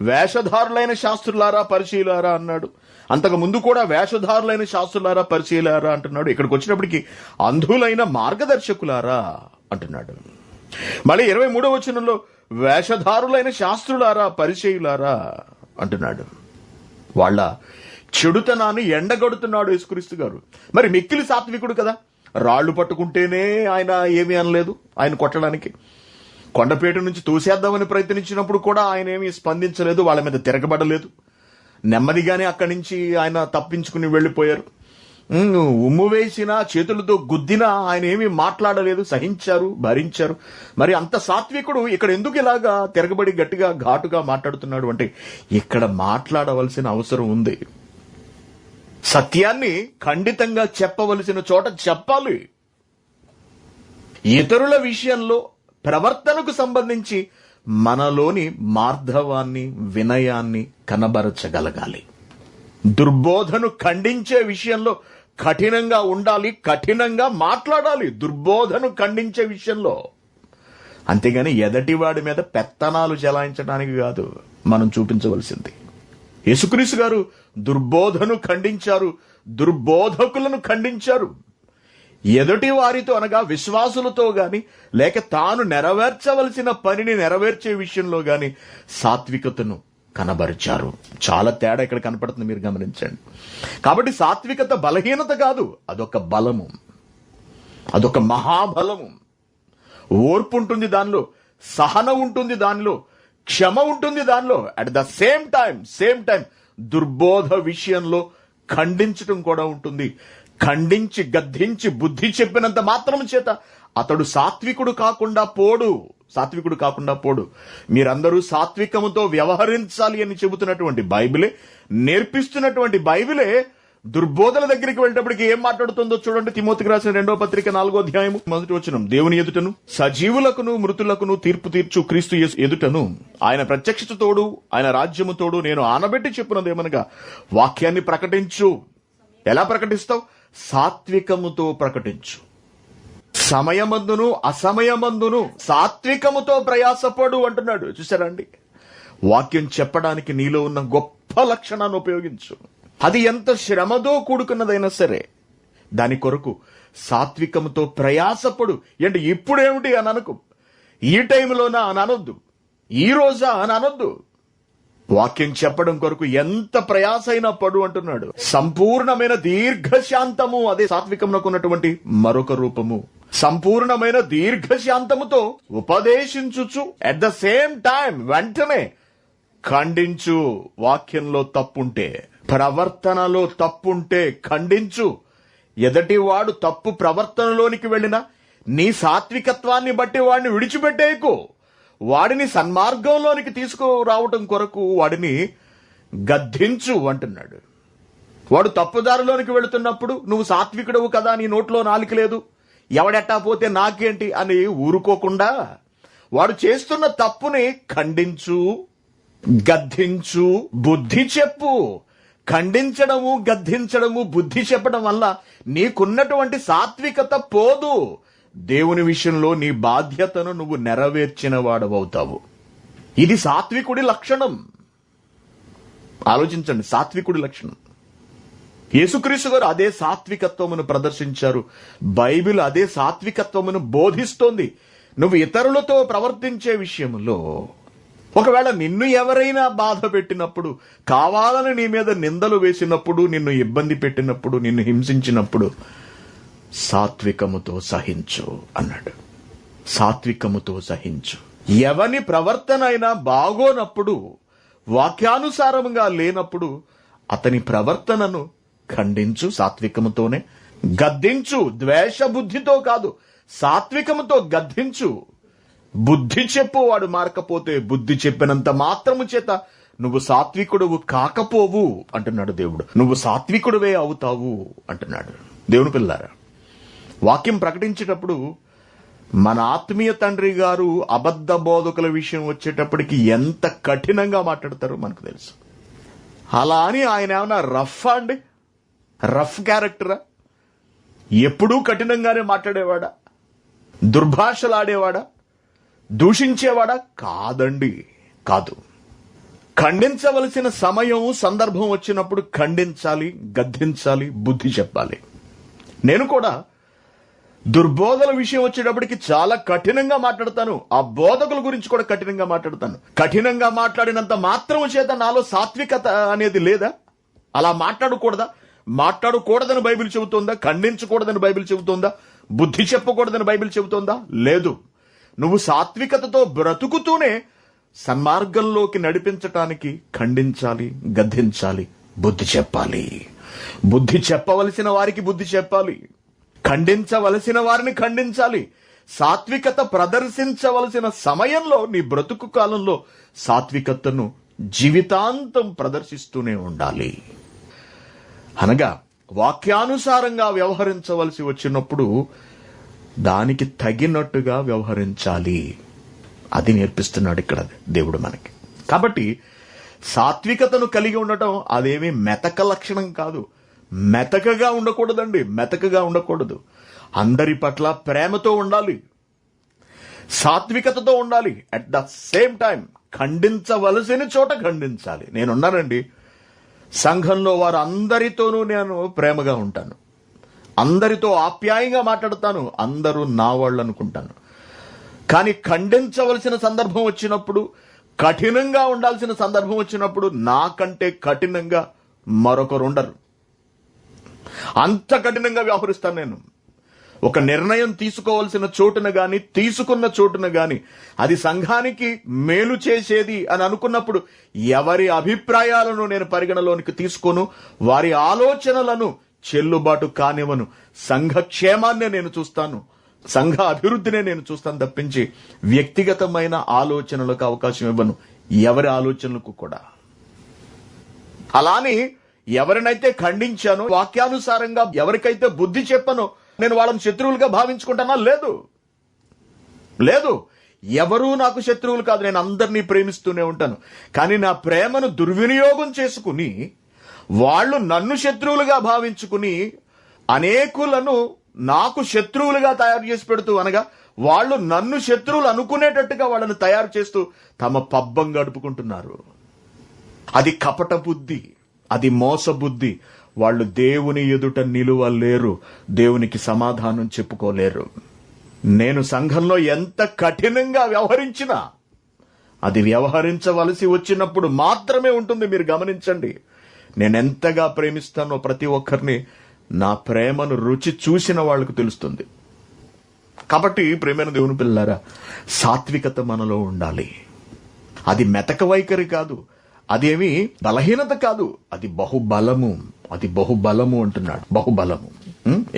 Speaker 1: వేషధారులైన శాస్త్రులారా, పరిచయులారా అన్నాడు. అంతకు ముందు కూడా వేషధారులైన శాస్త్రులారా, పరిచయులారా అంటున్నాడు. ఇక్కడికి వచ్చినప్పటికీ అంధులైన మార్గదర్శకులారా అంటున్నాడు. మళ్ళీ 23వ వచనంలో వేషధారులైన శాస్త్రులారా, పరిచయులారా అంటున్నాడు. వాళ్ళ చెడుతనాన్ని ఎండగడుతున్నాడు యేసుక్రీస్తు గారు. మరి మిక్కిలి సాత్వికుడు కదా, రాళ్లు పట్టుకుంటేనే ఆయన ఏమీ అనలేదు ఆయన కొట్టడానికి. కొండపేట నుంచి తోసేద్దామని ప్రయత్నించినప్పుడు కూడా ఆయన ఏమీ స్పందించలేదు, వాళ్ళ మీద తిరగబడలేదు. నెమ్మదిగానే అక్కడి నుంచి ఆయన తప్పించుకుని వెళ్లిపోయారు. ఉమ్ము వేసినా, చేతులతో గుద్దినా ఆయన ఏమీ మాట్లాడలేదు, సహించారు, భరించారు. మరి అంత సాత్వికుడు ఇక్కడ ఎందుకు ఇలాగా తిరగబడి గట్టిగా ఘాటుగా మాట్లాడుతున్నాడు అంటే, ఇక్కడ మాట్లాడవలసిన అవసరం ఉంది. సత్యాన్ని ఖండితంగా చెప్పవలసిన చోట చెప్పాలి. ఇతరుల విషయంలో ప్రవర్తనకు సంబంధించి మనలోని మార్ధవాన్ని, వినయాన్ని కనబరచగలగాలి. దుర్బోధను ఖండించే విషయంలో కఠినంగా ఉండాలి, కఠినంగా మాట్లాడాలి. దుర్బోధను ఖండించే విషయంలో, అంతేగాని ఎదటివాడి మీద పెత్తనాలు చెలాయించడానికి కాదు మనం చూపించవలసింది. యేసుక్రీస్తు గారు దుర్బోధను ఖండించారు, దుర్బోధకులను ఖండించారు. ఎదుటి వారితో అనగా విశ్వాసులతో గాని, లేక తాను నెరవేర్చవలసిన పనిని నెరవేర్చే విషయంలో గాని సాత్వికతను కనబరిచారు. చాలా తేడా ఇక్కడ కనపడుతుంది, మీరు గమనించండి. కాబట్టి సాత్వికత బలహీనత కాదు, అదొక బలము, అదొక మహాబలము. ఓర్పు ఉంటుంది దానిలో, సహనం ఉంటుంది దానిలో, క్షమ ఉంటుంది దానిలో. అట్ ద సేమ్ టైం దుర్బోధ విషయంలో ఖండించటం కూడా ఉంటుంది. ఖండించి గద్దించి బుద్ధి చెప్పినంత మాత్రం చేత అతడు సాత్వికుడు కాకుండా పోడు. మీరందరూ సాత్వికముతో వ్యవహరించాలి అని చెబుతున్నటువంటి బైబిలే, నేర్పిస్తున్నటువంటి బైబిలే దుర్బోధల దగ్గరికి వెళ్ళేటప్పటికి ఏం మాట్లాడుతుందో చూడండి. తిమోతికి రాసిన 2వ పత్రిక 4వ అధ్యాయము 1వ వచనం, దేవుని ఎదుటను సజీవులకును మృతులకును తీర్పు తీర్చు క్రీస్తు యేసు ఎదుటను ఆయన ప్రత్యక్షతతోడు ఆయన రాజ్యముతోడు నేను ఆనబెట్టి చెప్పున్నదేమనగా, వాక్యాన్ని ప్రకటించు. ఎలా ప్రకటిస్తావు? సాత్వికముతో ప్రకటించు. సమయమందును అసమయమందును సాత్వికముతో ప్రయాసపడు అంటున్నాడు. చూసారా అండి, వాక్యం చెప్పడానికి నీలో ఉన్న గొప్ప లక్షణాన్ని ఉపయోగించు. అది ఎంత శ్రమతో కూడుకున్నదైనా సరే దాని కొరకు సాత్వికముతో ప్రయాసపడు. అంటే ఇప్పుడేమిటి అని అనకు, ఈ టైంలోనా అని అనొద్దు, ఈ రోజా అని అనొద్దు. వాక్యం చెప్పడం కొరకు ఎంత ప్రయాసైనా పడు అంటున్నాడు. సంపూర్ణమైన దీర్ఘశాంతము, అదే సాత్వికమునకు ఉన్నటువంటి మరొక రూపము. సంపూర్ణమైన దీర్ఘశాంతముతో ఉపదేశించుచు, అట్ ద సేమ్ టైం వెంటనే ఖండించు. వాక్యంలో తప్పుంటే, ప్రవర్తనలో తప్పుంటే ఖండించు. ఎదటివాడు తప్పు ప్రవర్తనలోనికి వెళ్ళినా నీ సాత్వికత్వాన్ని బట్టి వాడిని విడిచిపెట్టేయకు. వాడిని సన్మార్గంలోనికి తీసుకురావటం కొరకు వాడిని గద్దించు అంటున్నాడు. వాడు తప్పుదారిలోనికి వెళుతున్నప్పుడు నువ్వు సాత్వికుడవు కదా, నీ నోట్లో నాలుక లేదు, ఎవడెట్టా పోతే నాకేంటి అని ఊరుకోకుండా వాడు చేస్తున్న తప్పుని ఖండించు, గద్దించు, బుద్ధి చెప్పు. ఖండించడము, గద్దించడము, బుద్ధి చెప్పడం వల్ల నీకున్నటువంటి సాత్వికత పోదు. దేవుని విషయంలో నీ బాధ్యతను నువ్వు నెరవేర్చిన వాడవవుతావు. ఇది సాత్వికుడి లక్షణం. ఆలోచించండి, సాత్వికుడి లక్షణం. యేసుక్రీస్తు గారు అదే సాత్వికత్వమును ప్రదర్శించారు. బైబిల్ అదే సాత్వికత్వమును బోధిస్తోంది. నువ్వు ఇతరులతో ప్రవర్తించే విషయంలో ఒకవేళ నిన్ను ఎవరైనా బాధ పెట్టినప్పుడు, కావాలని నీ మీద నిందలు వేసినప్పుడు, నిన్ను ఇబ్బంది పెట్టినప్పుడు, నిన్ను హింసించినప్పుడు సాత్వికముతో సహించు అన్నాడు. సాత్వికముతో సహించు. ఎవని ప్రవర్తన అయినా బాగోనప్పుడు, వాక్యానుసారంగా లేనప్పుడు అతని ప్రవర్తనను ఖండించు, సాత్వికముతోనే గద్దించు. ద్వేష బుద్ధితో కాదు, సాత్వికముతో గద్దించు. బుద్ధి చెప్పు, వాడు మారకపోతే బుద్ధి చెప్పినంత మాత్రము చేత నువ్వు సాత్వికుడువు కాకపోవు అంటున్నాడు దేవుడు. నువ్వు సాత్వికుడివే అవుతావు అంటున్నాడు. దేవుని పిల్లారా, వాక్యం ప్రకటించేటప్పుడు మన ఆత్మీయ తండ్రి గారు అబద్ధ బోధకుల విషయం వచ్చేటప్పటికి ఎంత కఠినంగా మాట్లాడతారో మనకు తెలుసు. అలా అని ఆయన ఏమన్నా రఫ్ అండి? రఫ్ క్యారెక్టరా? ఎప్పుడూ కఠినంగానే మాట్లాడేవాడా? దుర్భాషలాడేవాడా? దూషించేవాడా? కాదండి, కాదు. ఖండించవలసిన సమయం, సందర్భం వచ్చినప్పుడు ఖండించాలి, గద్దించాలి, బుద్ధి చెప్పాలి. నేను కూడా దుర్బోధల విషయం వచ్చేటప్పటికి చాలా కఠినంగా మాట్లాడతాను. ఆ బోధకుల గురించి కూడా కఠినంగా మాట్లాడతాను. కఠినంగా మాట్లాడినంత మాత్రం చేత నాలో సాత్వికత అనేది లేదా? అలా మాట్లాడకూడదా? మాట్లాడకూడదని బైబిల్ చెబుతోందా? ఖండించకూడదని బైబిల్ చెబుతోందా? బుద్ధి చెప్పకూడదని బైబిల్ చెబుతోందా? లేదు. నువ్వు సాత్వికతతో బ్రతుకుతూనే సన్మార్గంలోకి నడిపించటానికి ఖండించాలి, గద్దించాలి, బుద్ధి చెప్పాలి. బుద్ధి చెప్పవలసిన వారికి బుద్ధి చెప్పాలి, ఖండించవలసిన వారిని ఖండించాలి. సాత్వికత ప్రదర్శించవలసిన సమయంలో, నీ బ్రతుకు కాలంలో సాత్వికతను జీవితాంతం ప్రదర్శిస్తూనే ఉండాలి. అనగా వాక్యానుసారంగా వ్యవహరించవలసి వచ్చినప్పుడు దానికి తగినట్టుగా వ్యవహరించాలి. అది నేర్పిస్తున్నాడు ఇక్కడ దేవుడు మనకి. కాబట్టి సాత్వికతను కలిగి ఉండటం అదేమీ మెతక లక్షణం కాదు. మెతకగా ఉండకూడదండి, మెతకగా ఉండకూడదు. అందరి పట్ల ప్రేమతో ఉండాలి, సాత్వికతతో ఉండాలి. అట్ ద సేమ్ టైం ఖండించవలసిన చోట ఖండించాలి. నేనున్నానండి, సంఘంలో వారు అందరితోనూ నేను ప్రేమగా ఉంటాను, అందరితో ఆప్యాయంగా మాట్లాడతాను, అందరూ నా వాళ్ళు అనుకుంటాను. కానీ ఖండించవలసిన సందర్భం వచ్చినప్పుడు, కఠినంగా ఉండాల్సిన సందర్భం వచ్చినప్పుడు నాకంటే కఠినంగా మరొకరు ఉండరు. అంత కఠినంగా వ్యవహరిస్తాను నేను. ఒక నిర్ణయం తీసుకోవాల్సిన చోటున గాని, తీసుకున్న చోటున గాని, అది సంఘానికి మేలు చేసేది అని అనుకున్నప్పుడు ఎవరి అభిప్రాయాలను నేను పరిగణలోనికి తీసుకోను, వారి ఆలోచనలను చెల్లుబాటు కానివ్వను. సంఘ క్షేమాన్నే నేను చూస్తాను, సంఘ అభివృద్ధినే నేను చూస్తాను తప్పించి వ్యక్తిగతమైన ఆలోచనలకు అవకాశం ఇవ్వను, ఎవరి ఆలోచనలకు కూడా. అలాని ఎవరినైతే ఖండించానో, వాక్యానుసారంగా ఎవరికైతే బుద్ధి చెప్పానో, నేను వాళ్ళని శత్రువులుగా భావించుకుంటానా? లేదు, లేదు. ఎవరూ నాకు శత్రువులు కాదు. నేను అందరినీ ప్రేమిస్తూనే ఉంటాను. కానీ నా ప్రేమను దుర్వినియోగం చేసుకుని, వాళ్ళు నన్ను శత్రువులుగా భావించుకుని అనేకులను నాకు శత్రువులుగా తయారు చేసి పెడుతూ, అనగా వాళ్ళు నన్ను శత్రువులు అనుకునేటట్టుగా వాళ్ళని తయారు చేస్తూ తమ పబ్బం గడుపుకుంటున్నారు. అది కపట బుద్ధి, అది మోస బుద్ధి. వాళ్ళు దేవుని ఎదుట నిలువలేరు, దేవునికి సమాధానం చెప్పుకోలేరు. నేను సంఘంలో ఎంత కఠినంగా వ్యవహరించినా అది వ్యవహరించవలసి వచ్చినప్పుడు మాత్రమే ఉంటుంది. మీరు గమనించండి, నేనెంతగా ప్రేమిస్తానో ప్రతి ఒక్కరిని నా ప్రేమను రుచి చూసిన వాళ్లకు తెలుస్తుంది. కాబట్టి ప్రేమైన దేవుని పిల్లారా, సాత్వికత మనలో ఉండాలి. అది మెతక వైఖరి కాదు, అదేమి బలహీనత కాదు, అది బహుబలము. అది బహుబలము అంటున్నాడు, బహుబలము.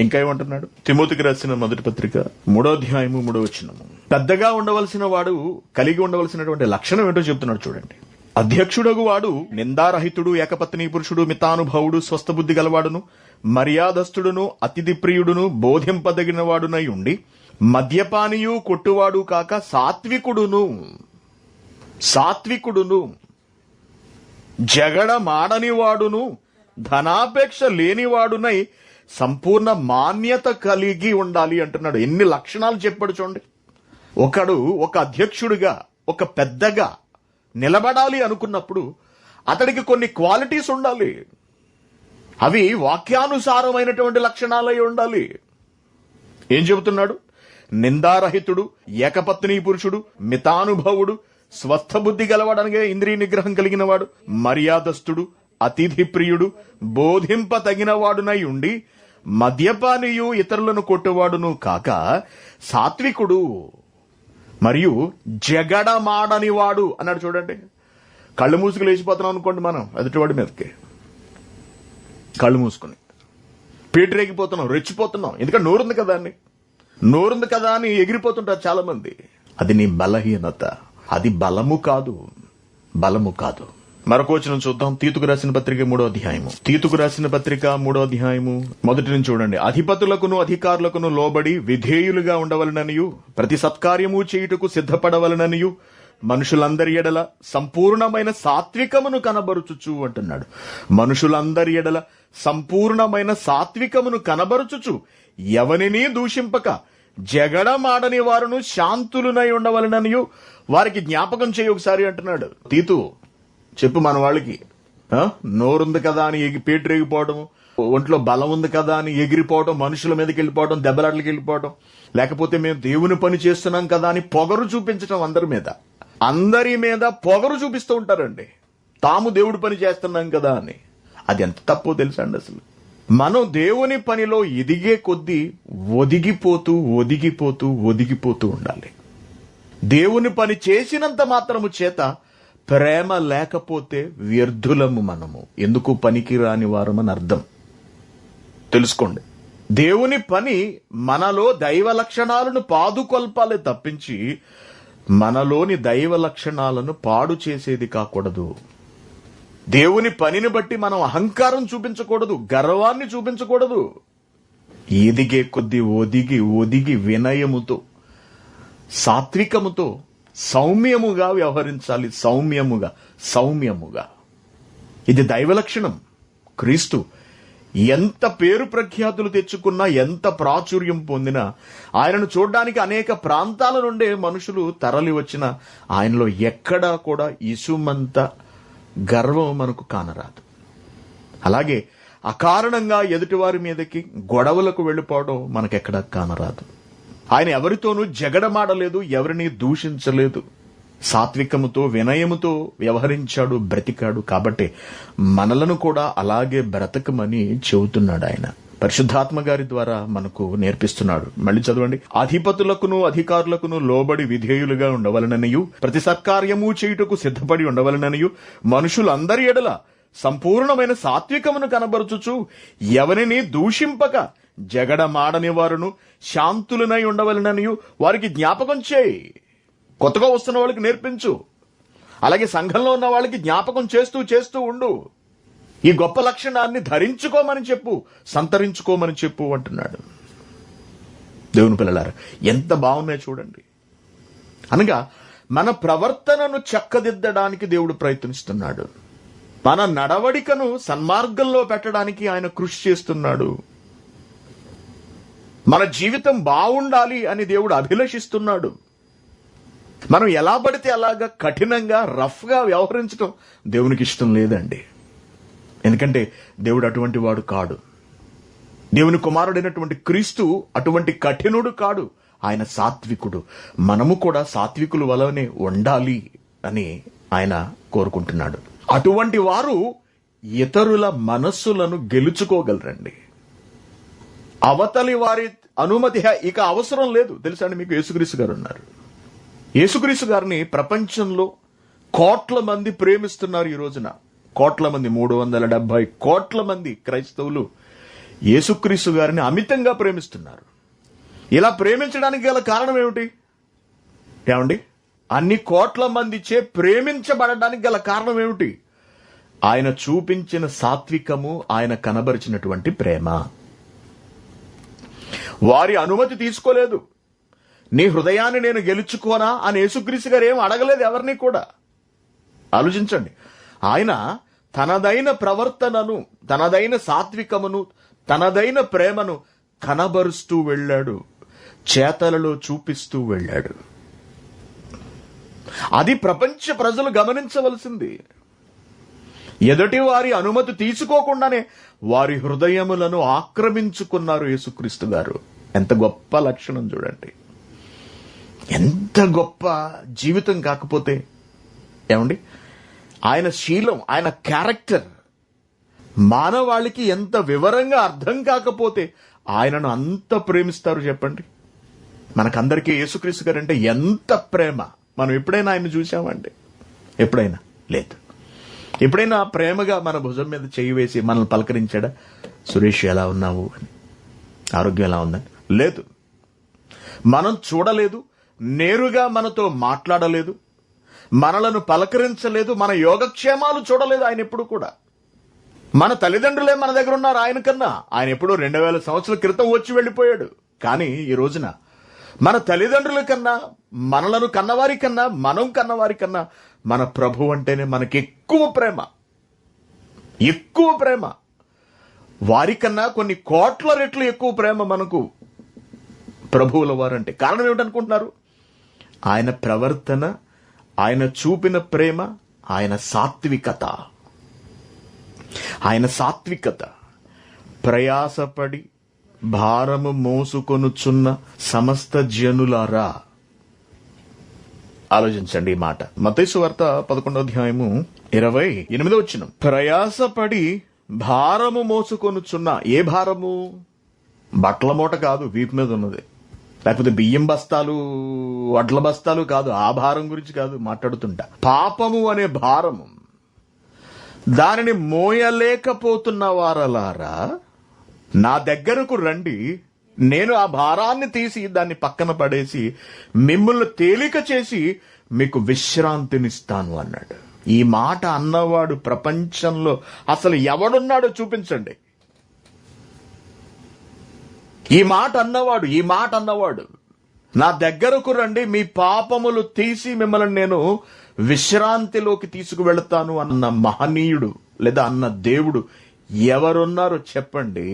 Speaker 1: ఇంకా ఏమంటున్నాడు? తిమోతికి రాసిన మొదటి పత్రిక 3వ అధ్యాయము 3వ వచనము. పెద్దగా ఉండవలసిన వాడు కలిగి ఉండవలసినటువంటి లక్షణం ఏంటో చెప్తున్నాడు చూడండి. అధ్యక్షుడగు వాడు నిందారహితుడు, ఏకపత్ని పురుషుడు, మితానుభవుడు, స్వస్థ బుద్ధి గలవాడును, మర్యాదస్తుడును, అతిథి ప్రియుడును, బోధింపదగిన వాడునై ఉండి మద్యపానియు, కొట్టువాడు కాక సాత్వికుడును, జగడ మాడని వాడును, ధనాపేక్ష లేనివాడునై సంపూర్ణ మాన్యత కలిగి ఉండాలి అంటున్నాడు. ఎన్ని లక్షణాలు చెప్పాడు చూడండి. ఒకడు ఒక అధ్యక్షుడిగా, ఒక పెద్దగా నిలబడాలి అనుకున్నప్పుడు అతడికి కొన్ని క్వాలిటీస్ ఉండాలి. అవి వాక్యానుసారమైనటువంటి లక్షణాలై ఉండాలి. ఏం చెబుతున్నాడు? నిందారహితుడు, ఏకపత్ని పురుషుడు, మితానుభవుడు, స్వస్థ బుద్ధి గలవాడనగా ఇంద్రియ నిగ్రహం కలిగిన వాడు, మర్యాదస్తుడు, అతిథి ప్రియుడు, బోధింప తగినవాడునై ఉండి మద్యపానియు, ఇతరులను కొట్టువాడును కాక సాత్వికుడు మరియు జగడమాడని వాడు అన్నాడు చూడండి. కళ్ళు మూసుకు లేచిపోతున్నాం అనుకోండి మనం ఎదుటివాడి మీదకి. కళ్ళు మూసుకుని పీటరేగిపోతున్నాం, రెచ్చిపోతున్నాం. ఎందుకంటే నోరుంది కదా అని ఎగిరిపోతుంటారు చాలా మంది. అది నీ బలహీనత, అది బలము కాదు. మరొక వచనం చూద్దాం. తీతుకు రాసిన పత్రిక 3వ అధ్యాయము. తీతుకు రాసిన పత్రిక 3వ అధ్యాయము మొదటి నుంచి చూడండి. అధిపతులకును అధికారులకును లోబడి విధేయులుగా ఉండవలననియు ప్రతి సత్కార్యము చేయుటకు సిద్ధపడవలననియు మనుషులందరి ఎడల సంపూర్ణమైన సాత్వికమును కనబరుచుచు అంటున్నాడు. మనుషులందరి ఎడల సంపూర్ణమైన సాత్వికమును కనబరుచుచు ఎవనినీ దూషింపక జగడమాడని వారును శాంతులునై ఉండవలననియు వారికి జ్ఞాపకం చేయి ఒకసారి అంటున్నాడు. తీతు చెప్పు మన వాళ్ళకి, నోరుంది కదా అని పేటరేగిపోవడం, ఒంట్లో బలం ఉంది కదా అని ఎగిరిపోవడం, మనుషుల మీదకి వెళ్ళిపోవడం, దెబ్బలాట్లకి వెళ్ళిపోవడం, లేకపోతే మేము దేవుని పని చేస్తున్నాం కదా అని పొగరు చూపించడం, అందరి మీద పొగరు చూపిస్తూ ఉంటారండి. తాము దేవుడి పని చేస్తున్నాం కదా అని. అది ఎంత తప్పో తెలుసా అండి. అసలు మనం దేవుని పనిలో ఎదిగే కొద్దీ ఒదిగిపోతూ ఉండాలి. దేవుని పని చేసినంత మాత్రము చేత ప్రేమ లేకపోతే వ్యర్థులము మనము, ఎందుకు పనికిరాని వారమని అర్థం. తెలుసుకోండి, దేవుని పని మనలో దైవ లక్షణాలను పాదుకొల్పాలే తప్పించి మనలోని దైవ లక్షణాలను పాడు చేసేది కాకూడదు. దేవుని పనిని బట్టి మనం అహంకారం చూపించకూడదు, గర్వాన్ని చూపించకూడదు. ఎదిగే కొద్దీ ఒదిగి వినయముతో, సాత్వికముతో, సౌమ్యముగా వ్యవహరించాలి. సౌమ్యముగా ఇది దైవ లక్షణం. క్రీస్తు ఎంత పేరు ప్రఖ్యాతులు తెచ్చుకున్నా, ఎంత ప్రాచుర్యం పొందినా, ఆయనను చూడడానికి అనేక ప్రాంతాల నుండే మనుషులు తరలి వచ్చిన ఆయనలో ఎక్కడా కూడా ఇసుమంత గర్వం మనకు కానరాదు. అలాగే అకారణంగా ఎదుటివారి మీదకి గొడవలకు వెళ్ళిపోవడం మనకెక్కడా కానరాదు. ఆయన ఎవరితోనూ జగడమాడలేదు, ఎవరిని దూషించలేదు. సాత్వికముతో, వినయముతో వ్యవహరించాడు, బ్రతికాడు. కాబట్టి మనలను కూడా అలాగే బ్రతకమని చెబుతున్నాడు ఆయన. పరిశుద్ధాత్మ గారి ద్వారా మనకు నేర్పిస్తున్నాడు. మళ్ళీ చదవండి. అధిపతులకును అధికారులకును లోబడి విధేయులుగా ఉండవలననియు ప్రతి సత్కార్యము చేయుటకు సిద్ధపడి ఉండవలననియు మనుషులందరి ఎడల సంపూర్ణమైన సాత్వికమును కనబరుచుచు ఎవరిని దూషింపక జగడమాడని వారును శాంతులనై ఉండవలననియు వారికి జ్ఞాపకం చేయి. కొత్తగా వస్తున్న వాళ్ళకి నేర్పించు. అలాగే సంఘంలో ఉన్న వాళ్ళకి జ్ఞాపకం చేస్తూ ఉండు. ఈ గొప్ప లక్షణాన్ని ధరించుకోమని చెప్పు, సంతరించుకోమని చెప్పు అంటున్నాడు. దేవుని పిల్లలారా, ఎంత బాగున్నాయో చూడండి. అనగా మన ప్రవర్తనను చక్కదిద్దడానికి దేవుడు ప్రయత్నిస్తున్నాడు. మన నడవడికను సన్మార్గంలో పెట్టడానికి ఆయన కృషి చేస్తున్నాడు. మన జీవితం బాగుండాలి అని దేవుడు అభిలషిస్తున్నాడు. మనం ఎలా పడితే అలాగా కఠినంగా, రఫ్గా వ్యవహరించడం దేవునికి ఇష్టం లేదండి. ఎందుకంటే దేవుడు అటువంటి వాడు కాడు. దేవుని కుమారుడైనటువంటి క్రీస్తు అటువంటి కఠినుడు కాడు. ఆయన సాత్వికుడు. మనము కూడా సాత్వికుల వలనే ఉండాలి అని ఆయన కోరుకుంటున్నాడు. అటువంటి వారు ఇతరుల మనస్సులను గెలుచుకోగలరండి. అవతలి వారి అనుమతి ఇక అవసరం లేదు. తెలుసా అండి మీకు, యేసుక్రీస్తు గారు ఉన్నారు. యేసుక్రీస్తు గారిని ప్రపంచంలో కోట్ల మంది ప్రేమిస్తున్నారు. ఈ రోజున కోట్ల మంది, 370 కోట్ల మంది క్రైస్తవులు యేసుక్రీస్తు గారిని అమితంగా ప్రేమిస్తున్నారు. ఇలా ప్రేమించడానికి గల కారణం ఏమండి? అన్ని కోట్ల మందిచే ప్రేమించబడడానికి గల కారణం ఏమిటి? ఆయన చూపించిన సాత్వికము, ఆయన కనబరిచినటువంటి ప్రేమ. వారి అనుమతి తీసుకోలేదు. నీ హృదయాన్ని నేను గెలుచుకోనా అని యేసుక్రీస్తు గారు ఏం అడగలేదు ఎవరిని కూడా. ఆలోచించండి. ఆయన తనదైన ప్రవర్తనను, తనదైన సాత్వికమును, తనదైన ప్రేమను కనబరుస్తూ వెళ్ళాడు, చేతలలో చూపిస్తూ వెళ్ళాడు. అది ప్రపంచ ప్రజలు గమనించవలసింది. ఎదుటి వారి అనుమతి తీసుకోకుండానే వారి హృదయములను ఆక్రమించుకున్నారు యేసుక్రీస్తు గారు. ఎంత గొప్ప లక్షణం చూడండి. ఎంత గొప్ప జీవితం కాకపోతే ఏమండి, ఆయన శీలం, ఆయన క్యారెక్టర్ మానవాళికి ఎంత వివరంగా అర్థం కాకపోతే ఆయనను అంత ప్రేమిస్తారు చెప్పండి. మనకందరికీ యేసుక్రీస్తు గారు అంటే ఎంత ప్రేమ. మనం ఎప్పుడైనా ఆయన చూసామండి? ఎప్పుడైనా లేదు. ఎప్పుడైనా ప్రేమగా మన భుజం మీద చెయ్యి వేసి మనల్ని పలకరించాడా? సురేష్ ఎలా ఉన్నావు అని, ఆరోగ్యం ఎలా ఉందని? లేదు. మనం చూడలేదు, నేరుగా మనతో మాట్లాడలేదు, మనలను పలకరించలేదు, మన యోగక్షేమాలు చూడలేదు ఆయన ఎప్పుడు కూడా. మన తల్లిదండ్రులే మన దగ్గర ఉన్నారు ఆయన కన్నా. ఆయన ఎప్పుడో 2000 సంవత్సరాల క్రితం వచ్చి వెళ్ళిపోయాడు. కానీ ఈ రోజున మన తల్లిదండ్రుల కన్నా, మనలను కన్నవారి కన్నా, మనం కన్నవారి కన్నా మన ప్రభు అంటేనే మనకి ఎక్కువ ప్రేమ. వారికన్నా కొన్ని కోట్ల రెట్లు ఎక్కువ ప్రేమ మనకు ప్రభువుల వారంటే. కారణం ఏమిటనుకుంటున్నారు? ఆయన ప్రవర్తన, ఆయన చూపిన ప్రేమ, ఆయన సాత్వికత. ప్రయాసపడి భారము మోసుకొనుచున్న సమస్త జనులారా. ఆలోచించండి ఈ మాట. మత్తయి సువార్త 11:28. ప్రయాసపడి భారము మోసుకొనుచున్న. ఏ భారము? బట్టల మూట కాదు వీపు మీద ఉన్నది, లేకపోతే బియ్యం బస్తాలు, వడ్ల బస్తాలు కాదు. ఆ భారం గురించి కాదు మాట్లాడుతుంటా. పాపము అనే భారము, దానిని మోయలేకపోతున్న వారలారా నా దగ్గరకు రండి, నేను ఆ భారాన్ని తీసి దాన్ని పక్కన పడేసి మిమ్మల్ని తేలిక చేసి మీకు విశ్రాంతినిస్తాను అన్నాడు. ఈ మాట అన్నవాడు ప్రపంచంలో అసలు ఎవడున్నాడో చూపించండి. ఈ మాట అన్నవాడు నా దగ్గరకు రండి, మీ పాపములు తీసి మిమ్మల్ని నేను విశ్రాంతిలోకి తీసుకువెళ్తాను అన్న మహనీయుడు లేదా అన్న దేవుడు ఎవరున్నారో చెప్పండి.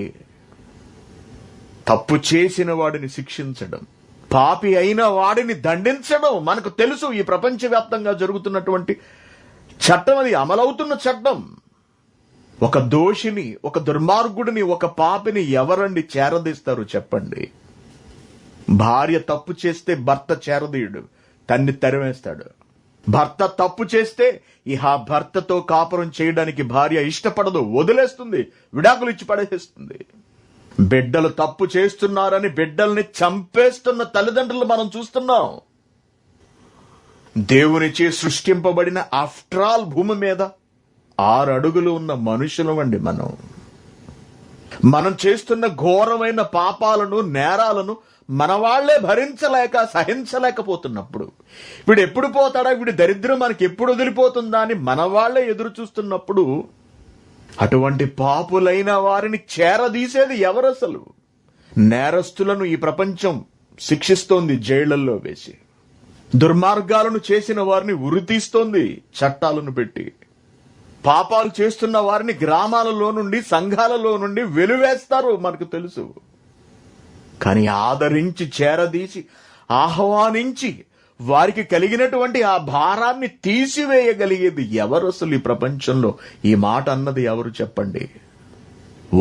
Speaker 1: తప్పు చేసిన వాడిని శిక్షించడం, పాపి అయిన వాడిని దండించడం మనకు తెలుసు. ఈ ప్రపంచవ్యాప్తంగా జరుగుతున్నటువంటి చట్టం, అది అమలవుతున్న చట్టం. ఒక దోషిని, ఒక దుర్మార్గుడిని, ఒక పాపిని ఎవరండి చేరదీస్తారు చెప్పండి? భార్య తప్పు చేస్తే భర్త చేరదీయుడు, తన్ని తరివేస్తాడు. భర్త తప్పు చేస్తే ఇహ భర్తతో కాపురం చేయడానికి భార్య ఇష్టపడదు, వదిలేస్తుంది, విడాకులు ఇచ్చి పడేస్తుంది. బిడ్డలు తప్పు చేస్తున్నారని బిడ్డల్ని చంపేస్తున్న తల్లిదండ్రులు మనం చూస్తున్నాం. దేవునిచే సృష్టింపబడిన ఆఫ్టర్ ఆల్ భూమి మీద 6 అడుగులు ఉన్న మనుషులం అండి మనం చేస్తున్న ఘోరమైన పాపాలను, నేరాలను మన వాళ్లే భరించలేక, సహించలేకపోతున్నప్పుడు, వీడు ఎప్పుడు పోతాడా, వీడి దరిద్రం మనకి ఎప్పుడు వదిలిపోతుందా అని మన వాళ్లే ఎదురు చూస్తున్నప్పుడు, అటువంటి పాపులైన వారిని చేరదీసేది ఎవరసలు? నేరస్తులను ఈ ప్రపంచం శిక్షిస్తోంది జైళ్లలో వేసి. దుర్మార్గాలను చేసిన వారిని ఉరితీస్తోంది చట్టాలను పెట్టి. పాపాలు చేస్తున్న వారిని గ్రామాలలో నుండి, సంఘాలలో నుండి వెలివేస్తారు, మనకు తెలుసు. కానీ ఆదరించి, చేరదీసి, ఆహ్వానించి వారికి కలిగినటువంటి ఆ భారాన్ని తీసివేయగలిగేది ఎవరు అసలు ఈ ప్రపంచంలో? ఈ మాట అన్నది ఎవరు చెప్పండి?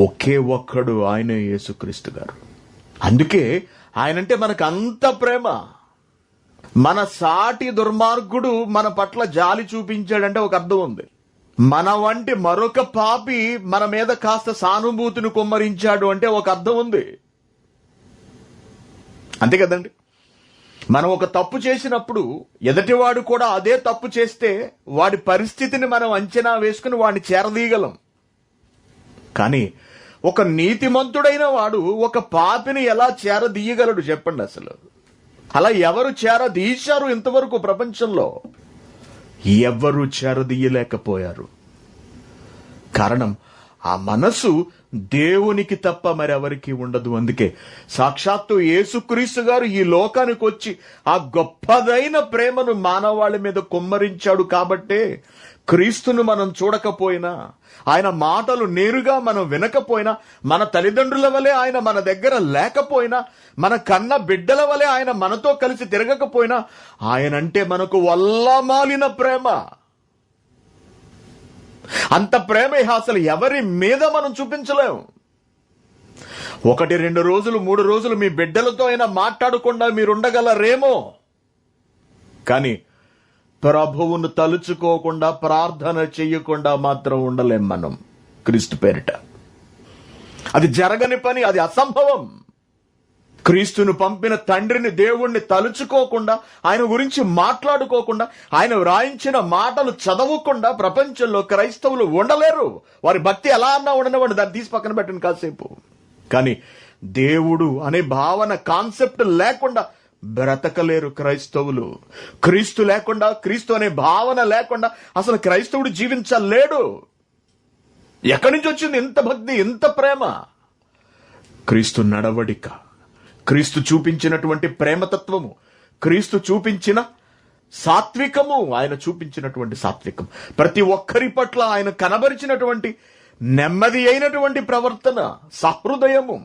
Speaker 1: ఒకే ఒక్కడు, ఆయనే యేసుక్రీస్తు గారు. అందుకే ఆయనంటే మనకు అంత ప్రేమ. మన సాటి దుర్మార్గుడు మన పట్ల జాలి చూపించాడంటే ఒక అర్థం ఉంది. మన వంటి మరొక పాపి మన మీద కాస్త సానుభూతిని కుమ్మరించాడు అంటే ఒక అర్థం ఉంది. అంతే కదండి? మనం ఒక తప్పు చేసినప్పుడు ఎదుటివాడు కూడా అదే తప్పు చేస్తే వాడి పరిస్థితిని మనం అంచనా వేసుకుని వాడిని చేరదీయగలం. కానీ ఒక నీతిమంతుడైన వాడు ఒక పాపిని ఎలా చేరదీయగలడు చెప్పండి అసలు? అలా ఎవరు చేరదీశారు ఇంతవరకు ప్రపంచంలో? ఎవ్వరూ చేరదీయలేకపోయారు. కారణం, ఆ మనసు దేవునికి తప్ప మరెవరికి ఉండదు. అందుకే సాక్షాత్తు యేసుక్రీస్తు గారు ఈ లోకానికి వచ్చి ఆ గొప్పదైన ప్రేమను మానవాళి మీద కుమ్మరించాడు. కాబట్టే క్రీస్తును మనం చూడకపోయినా, ఆయన మాటలు నేరుగా మనం వినకపోయినా, మన తల్లిదండ్రుల వలె ఆయన మన దగ్గర లేకపోయినా, మన కన్న బిడ్డల వలె ఆయన మనతో కలిసి తిరగకపోయినా, ఆయనంటే మనకు వల్లమాలిన ప్రేమ. అంత ప్రేమ అసలు ఎవరి మీద మనం చూపించలేము. 1, 2 రోజులు, 3 రోజులు మీ బిడ్డలతో అయినా మాట్లాడకుండా మీరుండగలరేమో, కానీ ప్రభువును తలుచుకోకుండా, ప్రార్థన చెయ్యకుండా మాత్రం ఉండలేం మనం క్రీస్తు పేరిట. అది జరగని పని, అది అసంభవం. క్రీస్తును పంపిన తండ్రిని, దేవుణ్ణి తలుచుకోకుండా, ఆయన గురించి మాట్లాడుకోకుండా, ఆయన వ్రాయించిన మాటలు చదవకుండా ప్రపంచంలో క్రైస్తవులు ఉండలేరు. వారి భక్తి ఎలా అన్నా ఉండనివ్వండి, దాన్ని తీసి పక్కన పెట్టండి కాసేపు. కానీ దేవుడు అనే భావన, కాన్సెప్ట్ లేకుండా బ్రతకలేరు క్రైస్తవులు. క్రీస్తు లేకుండా, క్రీస్తు అనే భావన లేకుండా అసలు క్రైస్తవుడు జీవించలేడు. ఎక్కడి నుంచి వచ్చింది ఇంత భక్తి, ఇంత ప్రేమ? క్రీస్తు నడవడిక, క్రీస్తు చూపించినటువంటి ప్రేమతత్వము, క్రీస్తు చూపించిన సాత్వికము, ఆయన చూపించినటువంటి సాత్వికం, ప్రతి ఒక్కరి పట్ల ఆయన కనబరిచినటువంటి నెమ్మది అయినటువంటి ప్రవర్తన, సహృదయము,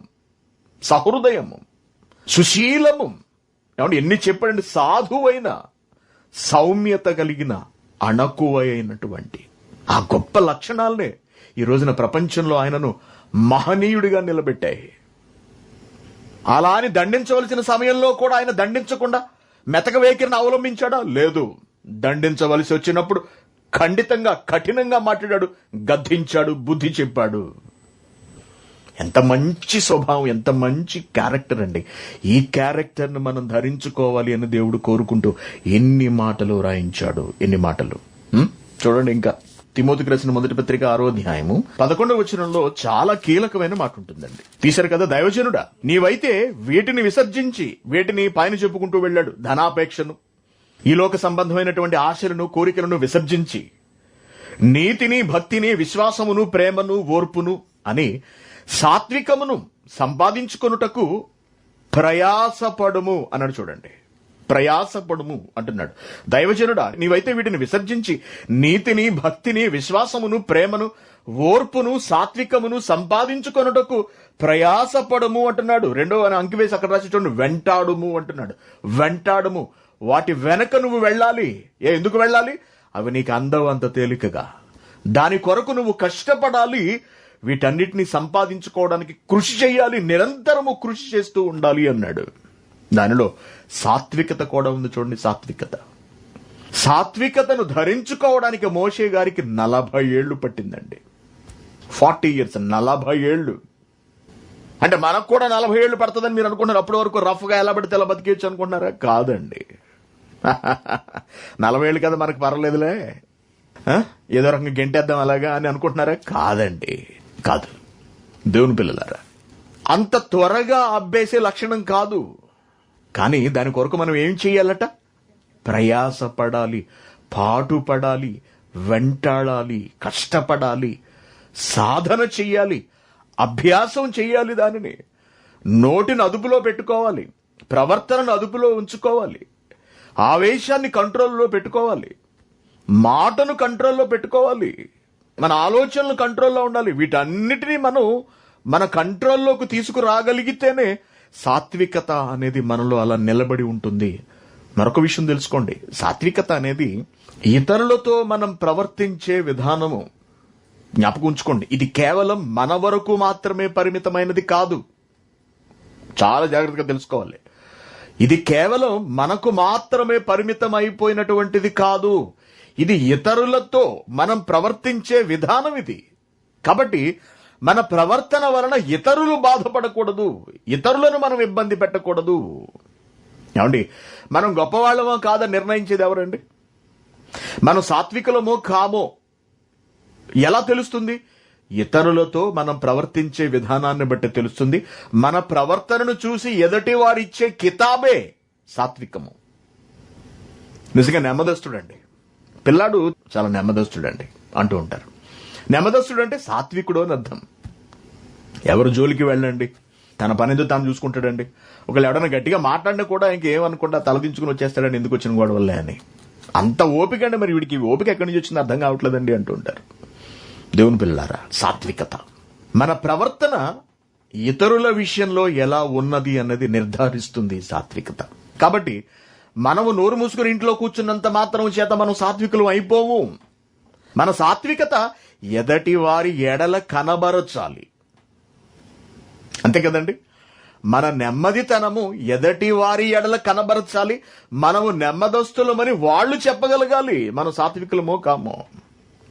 Speaker 1: సుశీలము, ఏమంటే ఎన్ని చెప్పండి, సాధువైన, సౌమ్యత కలిగిన, అణకువైనటువంటి ఆ గొప్ప లక్షణాలనే ఈ రోజున ప్రపంచంలో ఆయనను మహనీయుడిగా నిలబెట్టాయి. అలా అని దండించవలసిన సమయంలో కూడా ఆయన దండించకుండా మెతక వైఖరిని అవలంబించాడా? లేదు. దండించవలసి వచ్చినప్పుడు ఖండితంగా, కఠినంగా మాట్లాడాడు, గద్దించాడు, బుద్ధి చెప్పాడు. ఎంత మంచి స్వభావం, ఎంత మంచి క్యారెక్టర్ అండి. ఈ క్యారెక్టర్ను మనం ధరించుకోవాలి అని దేవుడు కోరుకుంటూ ఎన్ని మాటలు రాయించాడు, ఎన్ని మాటలు. చూడండి, ఇంకా తిమోతికి రాసిన మొదటి పత్రిక 6వ అధ్యాయము 11వ వచనంలో చాలా కీలకమైన మాట ఉంటుందండి. తీశారు కదా, దైవజనుడా, నీవైతే వీటిని విసర్జించి, వీటిని పైన చెప్పుకుంటూ వెళ్ళాడు, ధనాపేక్షను, ఈ లోక సంబంధమైనటువంటి ఆశలను, కోరికలను విసర్జించి నీతిని, భక్తిని, విశ్వాసమును, ప్రేమను, ఓర్పును అని సాత్వికమును సంపాదించుకొనుటకు ప్రయాసపడుము అన్నాడు. చూడండి, ప్రయాసపడుము అంటున్నాడు. దైవజనుడా, నీవైతే వీటిని విసర్జించి నీతిని, భక్తిని, విశ్వాసమును, ప్రేమను, ఓర్పును, సాత్వికమును సంపాదించుకొనుటకు ప్రయాసపడుము అంటున్నాడు. రెండో అంకివేసి అక్కడ రాసి చూడండి, వెంటాడుము అంటున్నాడు. వెంటాడుము, వాటి వెనక నువ్వు వెళ్ళాలి. ఎందుకు వెళ్ళాలి? అవి నీకు అందవు అంత తేలికగా. దాని కొరకు నువ్వు కష్టపడాలి. వీటన్నిటిని సంపాదించుకోవడానికి కృషి చేయాలి, నిరంతరము కృషి చేస్తూ ఉండాలి అన్నాడు. దానిలో సాత్వికత కూడా ఉంది. చూడండి, సాత్వికతను ధరించుకోవడానికి మోషే గారికి 40 ఏళ్లు పట్టిందండి. 40 years, 40 ఏళ్లు. అంటే మనకు కూడా 40 ఏళ్లు పడుతుందని మీరు అనుకుంటున్నారు. అప్పటి వరకు రఫ్గా ఎలా పడితే ఎలా బతికేయచ్చు అనుకుంటున్నారా? కాదండి. 40 ఏళ్ళు కదా, మనకు పర్వాలేదులే, ఏదో రకంగా గెంటేద్దాం అలాగా అని అనుకుంటున్నారా? కాదండి, కాదు. దేవుని పిల్లలారా, అంత త్వరగా అబ్బేసే లక్షణం కాదు. కానీ దాని కొరకు మనం ఏం చెయ్యాలట? ప్రయాసపడాలి, పాటుపడాలి, వెంటాడాలి, కష్టపడాలి, సాధన చెయ్యాలి, అభ్యాసం చెయ్యాలి. దానిని నోటిని అదుపులో పెట్టుకోవాలి, ప్రవర్తనను అదుపులో ఉంచుకోవాలి, ఆవేశాన్ని కంట్రోల్లో పెట్టుకోవాలి, మాటను కంట్రోల్లో పెట్టుకోవాలి, మన ఆలోచనలు కంట్రోల్లో ఉండాలి. వీటన్నిటినీ మనం మన కంట్రోల్లోకి తీసుకురాగలిగితేనే సాత్వికత అనేది మనలో అలా నిలబడి ఉంటుంది. మరొక విషయం తెలుసుకోండి, సాత్వికత అనేది ఇతరులతో మనం ప్రవర్తించే విధానము. జ్ఞాపకం ఉంచుకోండి, ఇది కేవలం మన వరకు మాత్రమే పరిమితమైనది కాదు. చాలా జాగ్రత్తగా తెలుసుకోవాలి. ఇది కేవలం మనకు మాత్రమే పరిమితం అయిపోయినటువంటిది కాదు. ఇది ఇతరులతో మనం ప్రవర్తించే విధానం ఇది. కాబట్టి మన ప్రవర్తన వలన ఇతరులు బాధపడకూడదు, ఇతరులను మనం ఇబ్బంది పెట్టకూడదు. ఏమండి, మనం గొప్పవాళ్ళమో కాదని నిర్ణయించేది ఎవరండి? మనం సాత్వికులమో కామో ఎలా తెలుస్తుంది? ఇతరులతో మనం ప్రవర్తించే విధానాన్ని బట్టి తెలుస్తుంది. మన ప్రవర్తనను చూసి ఎదుటి వారిచ్చే కితాబే సాత్వికము. నిజంగా నెమ్మదస్తుడండి, పిల్లాడు చాలా నెమ్మదస్తుడండి అంటూ ఉంటారు. నెమ్మదస్తుడు అంటే సాత్వికుడు అని అర్థం. ఎవరు జోలికి వెళ్ళండి, తన పనితో తాను చూసుకుంటాడండి. ఒకళ్ళు ఎవడన్నా గట్టిగా మాట్లాడినా కూడా ఇంకేమనుకుంటా తలదించుకుని వచ్చేస్తాడండి, ఎందుకు వచ్చిన గొడవల్లే అని. అంత ఓపిక అండి. మరి వీడికి ఓపిక ఎక్కడి నుంచి వచ్చింది అర్థం కావట్లేదండి అంటూ ఉంటారు. దేవుని పిల్లారా, సాత్వికత మన ప్రవర్తన ఇతరుల విషయంలో ఎలా ఉన్నది అన్నది నిర్ధారిస్తుంది సాత్వికత. కాబట్టి మనము నోరు మూసుకుని ఇంట్లో కూర్చున్నంత మాత్రం చేత మనం సాత్వికులు అయిపోము. మన సాత్వికత ఎదటి వారి ఎడల కనబరచాలి, అంతే కదండి. మన నెమ్మదితనము ఎదటి వారి ఎడల కనబరచాలి. మనము నెమ్మదస్తులమని వాళ్ళు చెప్పగలగాలి. మనం సాత్వికులమో కామో.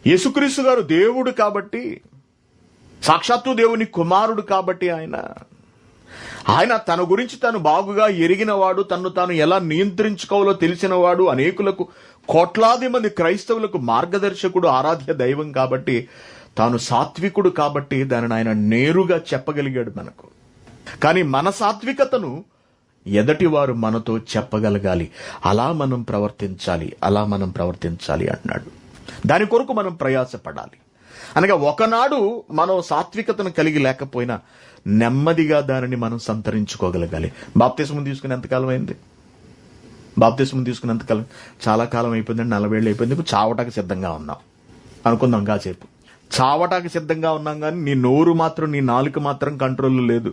Speaker 1: యేసుక్రీస్తు గారు దేవుడు కాబట్టి, సాక్షాత్తు దేవుని కుమారుడు కాబట్టి ఆయన తన గురించి తాను బాగుగా ఎరిగినవాడు, తను తాను ఎలా నియంత్రించుకోవాలో తెలిసినవాడు, అనేకులకు కోట్లాది మంది క్రైస్తవులకు మార్గదర్శకుడు, ఆరాధ్య దైవం కాబట్టి, తాను సాత్వికుడు కాబట్టి దానిని ఆయన నేరుగా చెప్పగలిగాడు మనకు. కానీ మన సాత్వికతను ఎదటివారు మనతో చెప్పగలగాలి. అలా మనం ప్రవర్తించాలి అన్నాడు. దాని కొరకు మనం ప్రయాసపడాలి. అనగా ఒకనాడు మనం సాత్వికతను కలిగి లేకపోయినా నెమ్మదిగా దానిని మనం సంతరించుకోగలగాలి. బాప్తిస్మం తీసుకుని ఎంతకాలం అయింది? చాలా కాలం అయిపోయిందండి. 40 ఏళ్ళు అయిపోయింది. ఇప్పుడు చావటానికి సిద్ధంగా ఉన్నాం అనుకుందాం. కాసేపు చావటానికి సిద్ధంగా ఉన్నాం, కానీ నీ నోరు మాత్రం, నీ నాలుక మాత్రం కంట్రోల్లో లేదు.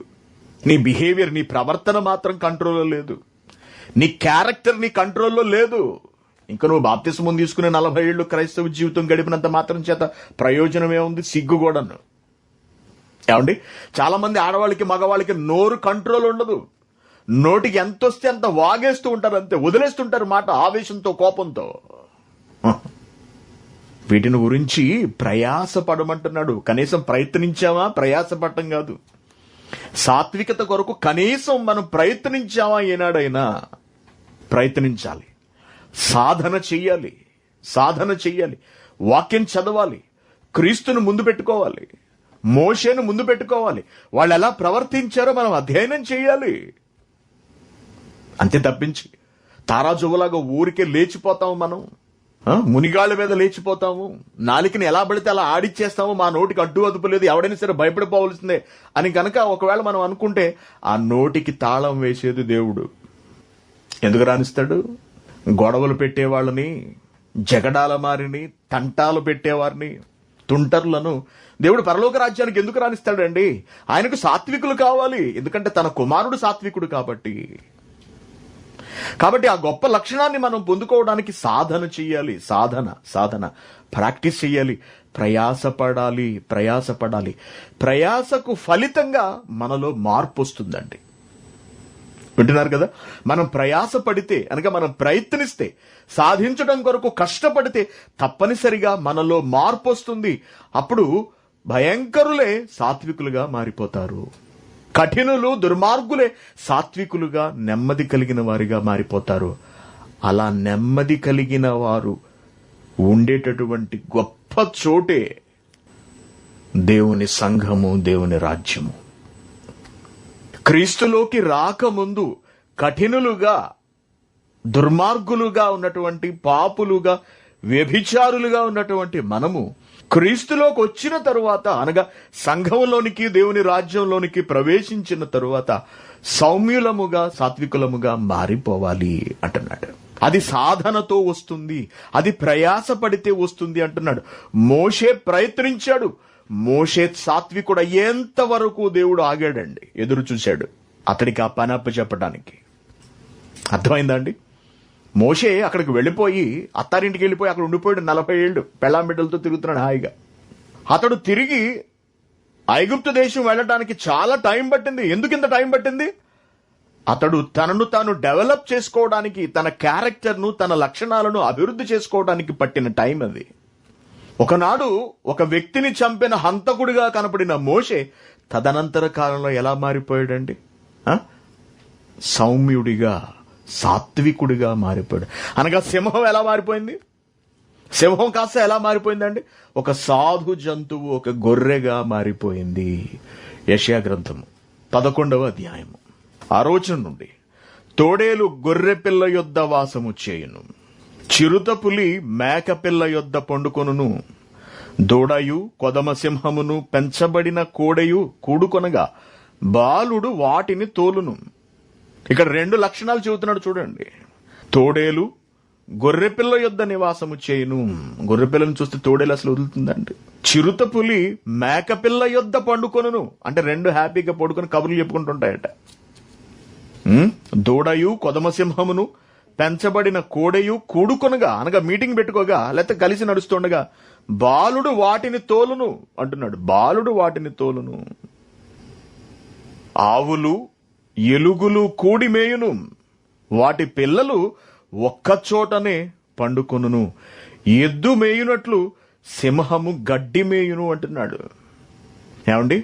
Speaker 1: నీ బిహేవియర్, నీ ప్రవర్తన మాత్రం కంట్రోల్లో లేదు. నీ క్యారెక్టర్ నీ కంట్రోల్లో లేదు. ఇంకా నువ్వు బాప్తిస్మం తీసుకునే 40 ఏళ్ళు క్రైస్తవ జీవితం గడిపినంత మాత్రం చేత ప్రయోజనమే ఉంది? సిగ్గు కూడాను. ఏమండి, చాలా మంది ఆడవాళ్ళకి, మగవాళ్ళకి నోరు కంట్రోల్ ఉండదు. నోటికి ఎంత వస్తే అంత వాగేస్తూ ఉంటారు, అంతే వదిలేస్తుంటారు మాట, ఆవేశంతో, కోపంతో. వీటిని గురించి ప్రయాసపడమంటున్నాడు. కనీసం ప్రయత్నించావా? ప్రయాసపడటం కాదు. సాత్వికత కొరకు కనీసం మనం ప్రయత్నించావా? ఏనాడైనా ప్రయత్నించాలి. సాధన చెయ్యాలి. వాక్యం చదవాలి. క్రీస్తును ముందు పెట్టుకోవాలి. మోషేను ముందు పెట్టుకోవాలి. వాళ్ళు ఎలా ప్రవర్తించారో మనం అధ్యయనం చేయాలి. అంతే తప్పించి తారాజువ్వలాగా ఊరికే లేచిపోతాము మనం. మునిగాళ్ళ మీద లేచిపోతాము. నాలికని ఎలా పడితే అలా ఆడిచ్చేస్తాము. మా నోటికి అడ్డు అదుపు లేదు, ఎవడైనా సరే భయపడిపోవలసిందే అని కనుక ఒకవేళ మనం అనుకుంటే ఆ నోటికి తాళం వేసేది దేవుడు. ఎందుకు రానిస్తాడు? గొడవలు పెట్టేవాళ్ళని, జగడాల మారిని, తంటాలు పెట్టేవారిని, తుంటర్లను దేవుడు పరలోక రాజ్యానికి ఎందుకు రానిస్తాడండి? ఆయనకు సాత్వికులు కావాలి. ఎందుకంటే తన కుమారుడు సాత్వికుడు కాబట్టి ఆ గొప్ప లక్షణాన్ని మనం పొందుకోవడానికి సాధన చెయ్యాలి. సాధన ప్రాక్టీస్ చెయ్యాలి. ప్రయాసపడాలి. ప్రయాసకు ఫలితంగా మనలో మార్పు వస్తుందండి. వింటున్నారు కదా? మనం ప్రయాసపడితే, అనగా మనం ప్రయత్నిస్తే, సాధించడం కొరకు కష్టపడితే తప్పనిసరిగా మనలో మార్పు వస్తుంది. అప్పుడు భయంకరులే సాత్వికులుగా మారిపోతారు. కఠినులు, దుర్మార్గులే సాత్వికులుగా, నెమ్మది కలిగిన వారిగా మారిపోతారు. అలా నెమ్మది కలిగిన వారు ఉండేటటువంటి గొప్ప చోటే దేవుని సంఘము, దేవుని రాజ్యము. క్రీస్తులోకి రాకముందు కఠినులుగా, దుర్మార్గులుగా ఉన్నటువంటి, పాపులుగా, వ్యభిచారులుగా ఉన్నటువంటి మనము క్రీస్తులోకి వచ్చిన తరువాత, అనగా సంఘంలోనికి, దేవుని రాజ్యంలోనికి ప్రవేశించిన తరువాత సౌమ్యులముగా, సాత్వికులముగా మారిపోవాలి అంటున్నాడు. అది సాధనతో వస్తుంది, అది ప్రయాసపడితే వస్తుంది అంటున్నాడు. మోషే ప్రయత్నించాడు. మోషే సాత్వికుడు అయ్యేంత వరకు దేవుడు ఆగాడండి, ఎదురు చూశాడు అతడికి ఆ పని అప్పచెప్పడానికి. అర్థమైందా అండి? మోషే అక్కడికి వెళ్ళిపోయి, అత్తారింటికి వెళ్ళిపోయి అక్కడ ఉండిపోయాడు 40 ఏళ్ళు. పెళ్ళాం బిడ్డలతో తిరుగుతున్నాడు హాయిగా. అతడు తిరిగి ఐగుప్తు దేశం వెళ్ళడానికి చాలా టైం పట్టింది. ఎందుకు ఇంత టైం పట్టింది? అతడు తనను తాను డెవలప్ చేసుకోవడానికి, తన క్యారెక్టర్ను, తన లక్షణాలను అభివృద్ధి చేసుకోవడానికి పట్టిన టైం అది. ఒకనాడు ఒక వ్యక్తిని చంపిన హంతకుడిగా కనపడిన మోషే తదనంతర కాలంలో ఎలా మారిపోయాడండి? సౌమ్యుడిగా, సాత్వికుడిగా మారిపోయాడు. అనగా సింహం ఎలా మారిపోయింది? సింహం కాస్త ఎలా మారిపోయిందండి? ఒక సాధు జంతువు, ఒక గొర్రెగా మారిపోయింది. యెషయా గ్రంథము 11వ అధ్యాయము 6 నుండి. తోడేలు గొర్రె పిల్ల యొద్ద వాసము చేయును, చిరుతపులి మేక పిల్ల యొద్ద పండుకొనును, దూడయు కొదమ సింహమును పెంచబడిన కోడెయు కూడుకొనగా బాలుడు వాటిని తోలును. ఇక్కడ 2 లక్షణాలు చెబుతున్నాడు చూడండి. తోడేలు గొర్రెపిల్ల యొద్ద నివాసము చేయును. గొర్రెపిల్లను చూస్తే తోడేలు అసలు వదులుతుందండి. చిరుతపులి మేకపిల్ల యొద్ద పండుకొనును, అంటే 2 హ్యాపీగా పడుకొని కబుర్లు చెప్పుకుంటుంటాయట. దూడయు కొదమ సింహమును పెంచబడిన కోడెయు కూడుకొనగా, అనగా మీటింగ్ పెట్టుకోగా, లేకపోతే కలిసి నడుస్తుండగా బాలుడు వాటిని తోలును అంటున్నాడు. బాలుడు వాటిని తోలును. ఆవులు ఎలుగులు కూడి మేయును, వాటి పిల్లలు ఒక్కచోటనే పండుకొనును, ఎద్దు మేయునట్లు సింహము గడ్డి మేయును అంటున్నాడు. ఏమండి,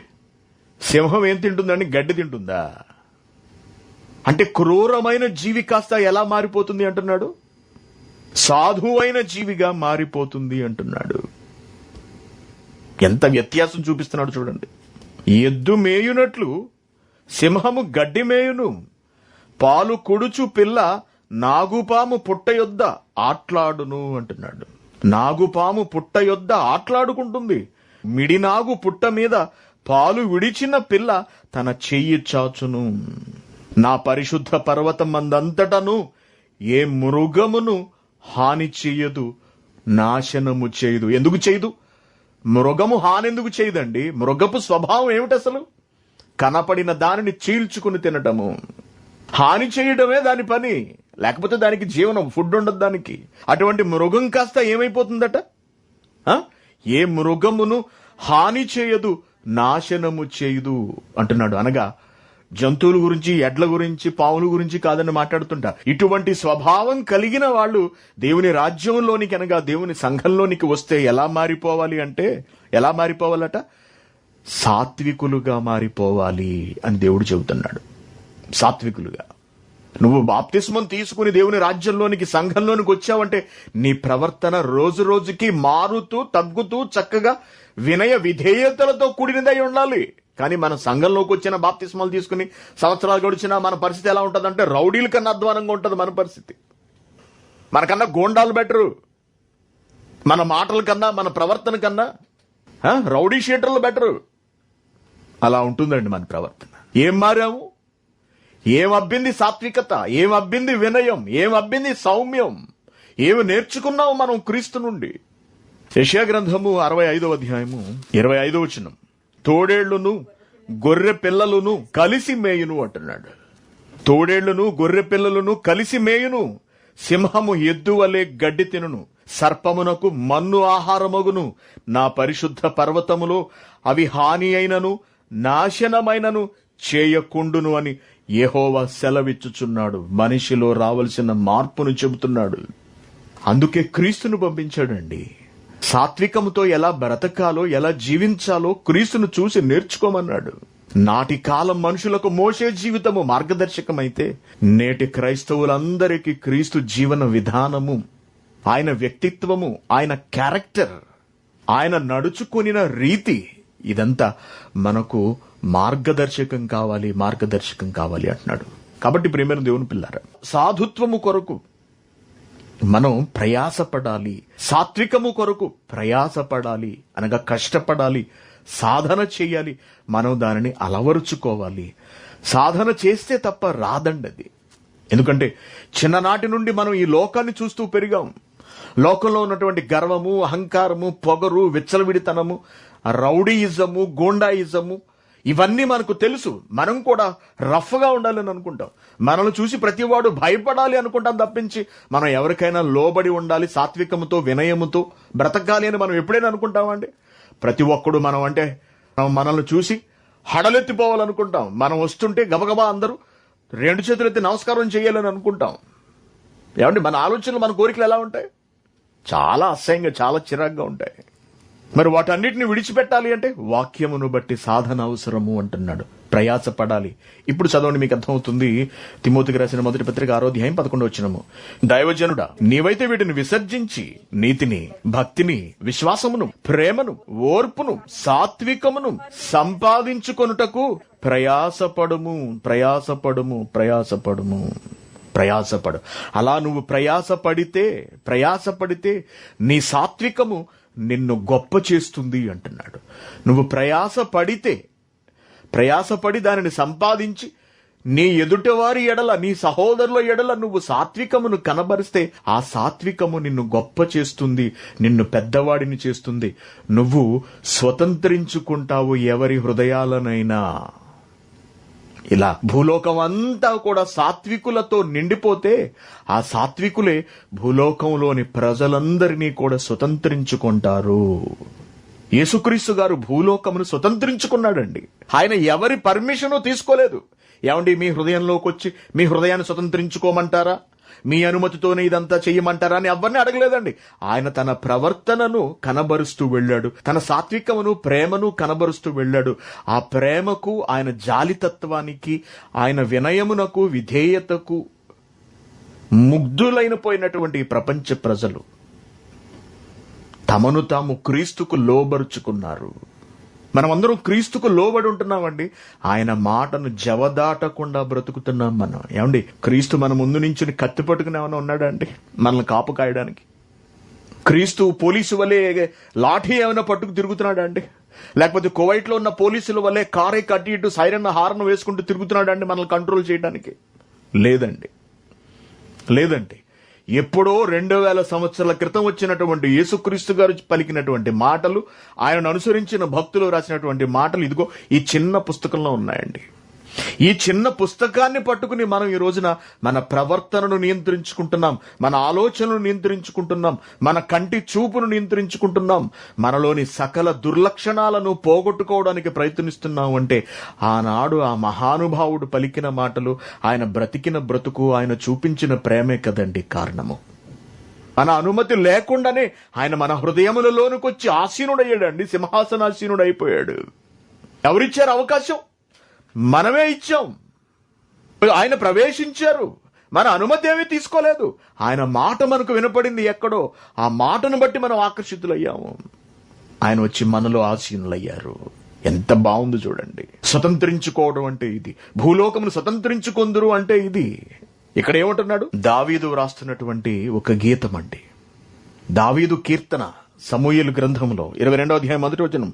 Speaker 1: సింహం ఏం తింటుందండి? గడ్డి తింటుందా? అంటే క్రూరమైన జీవి కాస్త ఎలా మారిపోతుంది అంటున్నాడు? సాధువైన జీవిగా మారిపోతుంది అంటున్నాడు. ఎంత వ్యత్యాసం చూపిస్తున్నాడు చూడండి. ఎద్దు మేయునట్లు సింహము గడ్డి మేయును, పాలు కొడుచు పిల్ల నాగుపాము పుట్ట యొద్ద ఆట్లాడును అంటున్నాడు. నాగుపాము పుట్ట యొద్ద ఆట్లాడుకుంటుంది. మిడినాగు పుట్ట మీద పాలు విడిచిన పిల్ల తన చెయ్యి చాచును. నా పరిశుద్ధ పర్వతం మందంతటను ఏ మృగమును హాని చెయ్యదు, నాశనము చేయదు. ఎందుకు చేయదు? మృగము హాని ఎందుకు చేయదండి? మృగపు స్వభావం ఏమిటి అసలు? కనపడిన దానిని చీల్చుకుని తినటము, హాని చేయడమే దాని పని. లేకపోతే దానికి జీవనం, ఫుడ్ ఉండదు దానికి. అటువంటి మృగం కాస్త ఏమైపోతుందట? ఏ మృగమును హాని చేయదు, నాశనము చేయదు అంటున్నాడు. అనగా జంతువుల గురించి, ఎడ్ల గురించి, పావుల గురించి కాదని మాట్లాడుతుంటా. ఇటువంటి స్వభావం కలిగిన వాళ్ళు దేవుని రాజ్యంలోనికి, అనగా దేవుని సంఘంలోనికి వస్తే ఎలా మారిపోవాలి అంటే, ఎలా మారిపోవాలట? సాత్వికులుగా మారిపోవాలి అని దేవుడు చెబుతున్నాడు. సాత్వికులుగా. నువ్వు బాప్తిస్మం తీసుకుని దేవుని రాజ్యంలోనికి, సంఘంలోనికి వచ్చావంటే నీ ప్రవర్తన రోజు రోజుకి మారుతూ, తగ్గుతూ, చక్కగా వినయ విధేయతలతో కూడినదై ఉండాలి. కానీ మన సంఘంలోకి వచ్చిన, బాప్తిస్మాలు తీసుకుని సంవత్సరాలు గడిచినా మన పరిస్థితి ఎలా ఉంటుందంటే రౌడీల కన్నా అధ్వానంగా ఉంటుంది మన పరిస్థితి. మనకన్నా గోండాలు బెటరు. మన మాటల కన్నా, మన ప్రవర్తన కన్నా రౌడీ షీటర్లు బెటరు. అలా ఉంటుందండి మన ప్రవర్తన. ఏం మారాము? ఏం అబ్బింది సాత్వికత? ఏం అబ్బింది వినయం? ఏం అబ్బింది సౌమ్యం? ఏమి నేర్చుకున్నావు మనం క్రీస్తు నుండి? యెషయా గ్రంథము 65వ అధ్యాయము 25వ వచనం, తోడేళ్లును గొర్రె పిల్లలను కలిసి మేయును అంటున్నాడు. తోడేళ్లును గొర్రె పిల్లలను కలిసి మేయును, సింహము ఎద్దు వలె గడ్డి తినును, సర్పమునకు మన్ను ఆహారమగును. నా పరిశుద్ధ పర్వతములో అవి హాని అయినను నాశనమైనను చేయకుండును అని యెహోవా సెలవిచ్చుచున్నాడు. మనిషిలో రావలసిన మార్పును చెబుతున్నాడు. అందుకే క్రీస్తును పంపించాడండి. సాత్వికముతో ఎలా బ్రతకాలో, ఎలా జీవించాలో క్రీస్తును చూసి నేర్చుకోమన్నాడు. నాటి కాలం మనుషులకు మోషే జీవితము మార్గదర్శకమైతే, నేటి క్రైస్తవులందరికీ క్రీస్తు జీవన విధానము, ఆయన వ్యక్తిత్వము, ఆయన క్యారెక్టర్, ఆయన నడుచుకునిన రీతి, ఇదంతా మనకు మార్గదర్శకం కావాలి అంటున్నాడు. కాబట్టి ప్రియమైన దేవుని పిల్లారా, సాధుత్వము కొరకు మనం ప్రయాసపడాలి. సాత్వికము కొరకు ప్రయాసపడాలి, అనగా కష్టపడాలి, సాధన చేయాలి. మనం దానిని అలవరుచుకోవాలి. సాధన చేస్తే తప్ప రాదండి అది. ఎందుకంటే చిన్ననాటి నుండి మనం ఈ లోకాన్ని చూస్తూ పెరిగాం. లోకంలో ఉన్నటువంటి గర్వము, అహంకారము, పొగరు, విచ్చలవిడితనము, రౌడీయిజము, గోండాయిజము, ఇవన్నీ మనకు తెలుసు. మనం కూడా రఫ్గా ఉండాలని అనుకుంటాం. మనల్ని చూసి ప్రతివాడు భయపడాలి అనుకుంటాం తప్పించి మనం ఎవరికైనా లోబడి ఉండాలి, సాత్వికముతో, వినయముతో బ్రతకాలి అని మనం ఎప్పుడైనా అనుకుంటామండి? ప్రతి ఒక్కడు మనం అంటే మనల్ని చూసి హడలెత్తిపోవాలనుకుంటాం. మనం వస్తుంటే గబగబా అందరూ 2 చేతులెత్తి నమస్కారం చేయాలని అనుకుంటాం. ఏమంటే మన ఆలోచనలు, మన కోరికలు ఎలా ఉంటాయి? చాలా అసహ్యంగా, చాలా చిరాగ్గా ఉంటాయి. మరి వాటన్నిటిని విడిచిపెట్టాలి అంటే వాక్యమును బట్టి సాధన అవసరము అంటున్నాడు. ప్రయాసపడాలి. ఇప్పుడు చదవండి, మీకు అర్థమవుతుంది. తిమోతికి రాసిన మొదటి పత్రిక 6వ అధ్యాయం 11వ వచనము, దైవజనుడా, నీవైతే వీటిని విసర్జించి నీతిని, భక్తిని, విశ్వాసమును, ప్రేమను, ఓర్పును, సాత్వికమును సంపాదించుకొనుటకు ప్రయాసపడు. అలా నువ్వు ప్రయాసపడితే నీ సాత్వికము నిన్ను గొప్ప చేస్తుంది అంటున్నాడు. నువ్వు ప్రయాసపడి దానిని సంపాదించి నీ ఎదుటివారి ఎడల, నీ సహోదరుల ఎడల నువ్వు సాత్వికమును కనబరిస్తే ఆ సాత్వికము నిన్ను గొప్ప చేస్తుంది, నిన్ను పెద్దవాడిని చేస్తుంది. నువ్వు స్వతంత్రించుకుంటావు ఎవరి హృదయాలనైనా. ఇలా భూలోకం అంతా కూడా సాత్వికులతో నిండిపోతే ఆ సాత్వికులే భూలోకంలోని ప్రజలందరినీ కూడా స్వతంత్రించుకుంటారు. యేసుక్రీస్తు గారు భూలోకమును స్వతంత్రించుకున్నాడండి. ఆయన ఎవరి పర్మిషను తీసుకోలేదు. ఏమండి, మీ హృదయంలోకి వచ్చి మీ హృదయాన్ని స్వతంత్రించుకోమంటారా? మీ అనుమతితోనే ఇదంతా చెయ్యమంటారా అని ఎవరిని అడగలేదండి. ఆయన తన ప్రవర్తనను కనబరుస్తూ వెళ్ళాడు, తన సాత్వికమును ప్రేమను కనబరుస్తూ వెళ్ళాడు. ఆ ప్రేమకు, ఆయన జాలితత్వానికి, ఆయన వినయమునకు, విధేయతకు ముగ్ధులైన పోయినటువంటి ఈ ప్రపంచ ప్రజలు తమను తాము క్రీస్తుకు లోబరుచుకున్నారు. మనమందరం క్రీస్తుకు లోబడి ఉంటున్నామండి. ఆయన మాటను జవదాటకుండా బ్రతుకుతున్నాం మనం. ఏమండి, క్రీస్తు మన ముందు నుంచి కత్తి పట్టుకుని ఏమైనా ఉన్నాడా అండి మనల్ని కాపు కాయడానికి? క్రీస్తు పోలీసు వలె లాఠీ ఏమైనా పట్టుకు తిరుగుతున్నాడా అండి? లేకపోతే కువైట్లో ఉన్న పోలీసుల వల్లే కారే కట్టి ఇటు సైరన్ హార్న్ వేసుకుంటూ తిరుగుతున్నాడా అండి మనల్ని కంట్రోల్ చేయడానికి? లేదండి. ఎప్పుడో 2000 సంవత్సరాల క్రితం వచ్చినటువంటి యేసుక్రీస్తు గారు పలికినటువంటి మాటలు, ఆయనను అనుసరించిన భక్తులు రాసినటువంటి మాటలు ఇదిగో ఈ చిన్న పుస్తకంలో ఉన్నాయండి. ఈ చిన్న పుస్తకాన్ని పట్టుకుని మనం ఈ రోజున మన ప్రవర్తనను నియంత్రించుకుంటున్నాం, మన ఆలోచనను నియంత్రించుకుంటున్నాం, మన కంటి చూపును నియంత్రించుకుంటున్నాం, మనలోని సకల దుర్లక్షణాలను పోగొట్టుకోవడానికి ప్రయత్నిస్తున్నాం. అంటే ఆనాడు ఆ మహానుభావుడు పలికిన మాటలు, ఆయన బ్రతికిన బ్రతుకు, ఆయన చూపించిన ప్రేమే కదండి కారణము. మన అనుమతి లేకుండానే ఆయన మన హృదయములలోనికి వచ్చి ఆసీనుడయ్యాడండి, సింహాసనాసీనుడైపోయాడు. ఎవరిచ్చారు అవకాశం? మనమే ఇచ్చాం. ఆయన ప్రవేశించారు, మన అనుమతి ఏమీ తీసుకోలేదు. ఆయన మాట మనకు వినపడింది ఎక్కడో, ఆ మాటను బట్టి మనం ఆకర్షితులయ్యాము. ఆయన వచ్చి మనలో ఆసీనులయ్యారు. ఎంత బాగుంది చూడండి. స్వతంత్రించుకోవడం అంటే ఇది, భూలోకమును స్వతంత్రించుకొందురు అంటే ఇది. ఇక్కడ ఏమంటున్నాడు? దావీదు వ్రాస్తున్నటువంటి ఒక గీతం అండి, దావీదు కీర్తన, సమూయేలు గ్రంథంలో 22వ అధ్యాయం 1వ వచనం.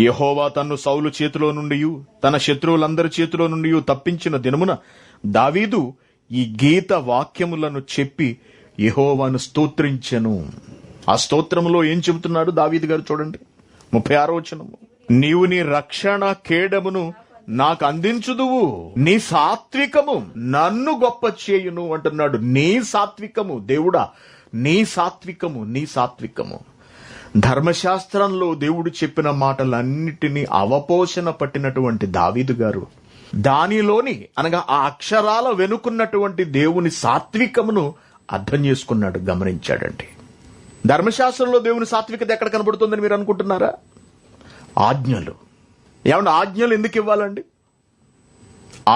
Speaker 1: యెహోవా తన్ను సౌలు చేతిలో నుండి తన శత్రువులందరి చేతిలో నుండి తప్పించిన దినమున దావీదు ఈ గీత వాక్యములను చెప్పి యెహోవాను స్తోత్రించెను. ఆ స్తోత్రములో ఏం చెబుతున్నాడు దావీదు గారు చూడండి, 36వ వచనము. నీవు నీ రక్షణ కేడమును నాకు అందించుదువు, నీ సాత్వికము నన్ను గొప్ప చేయును అంటున్నాడు. నీ సాత్వికము, దేవుడా నీ సాత్వికము. ధర్మశాస్త్రంలో దేవుడు చెప్పిన మాటలన్నిటినీ అవపోషణ పట్టినటువంటి దావీదు గారు దానిలోని అనగా ఆ అక్షరాల వెనుకున్నటువంటి దేవుని సాత్వికమును అర్థం చేసుకున్నాడు, గమనించాడండి. ధర్మశాస్త్రంలో దేవుని సాత్వికత ఎక్కడ కనబడుతుందని మీరు అనుకుంటున్నారా? ఆజ్ఞలు. ఏమన్నా ఆజ్ఞలు ఎందుకు ఇవ్వాలండి?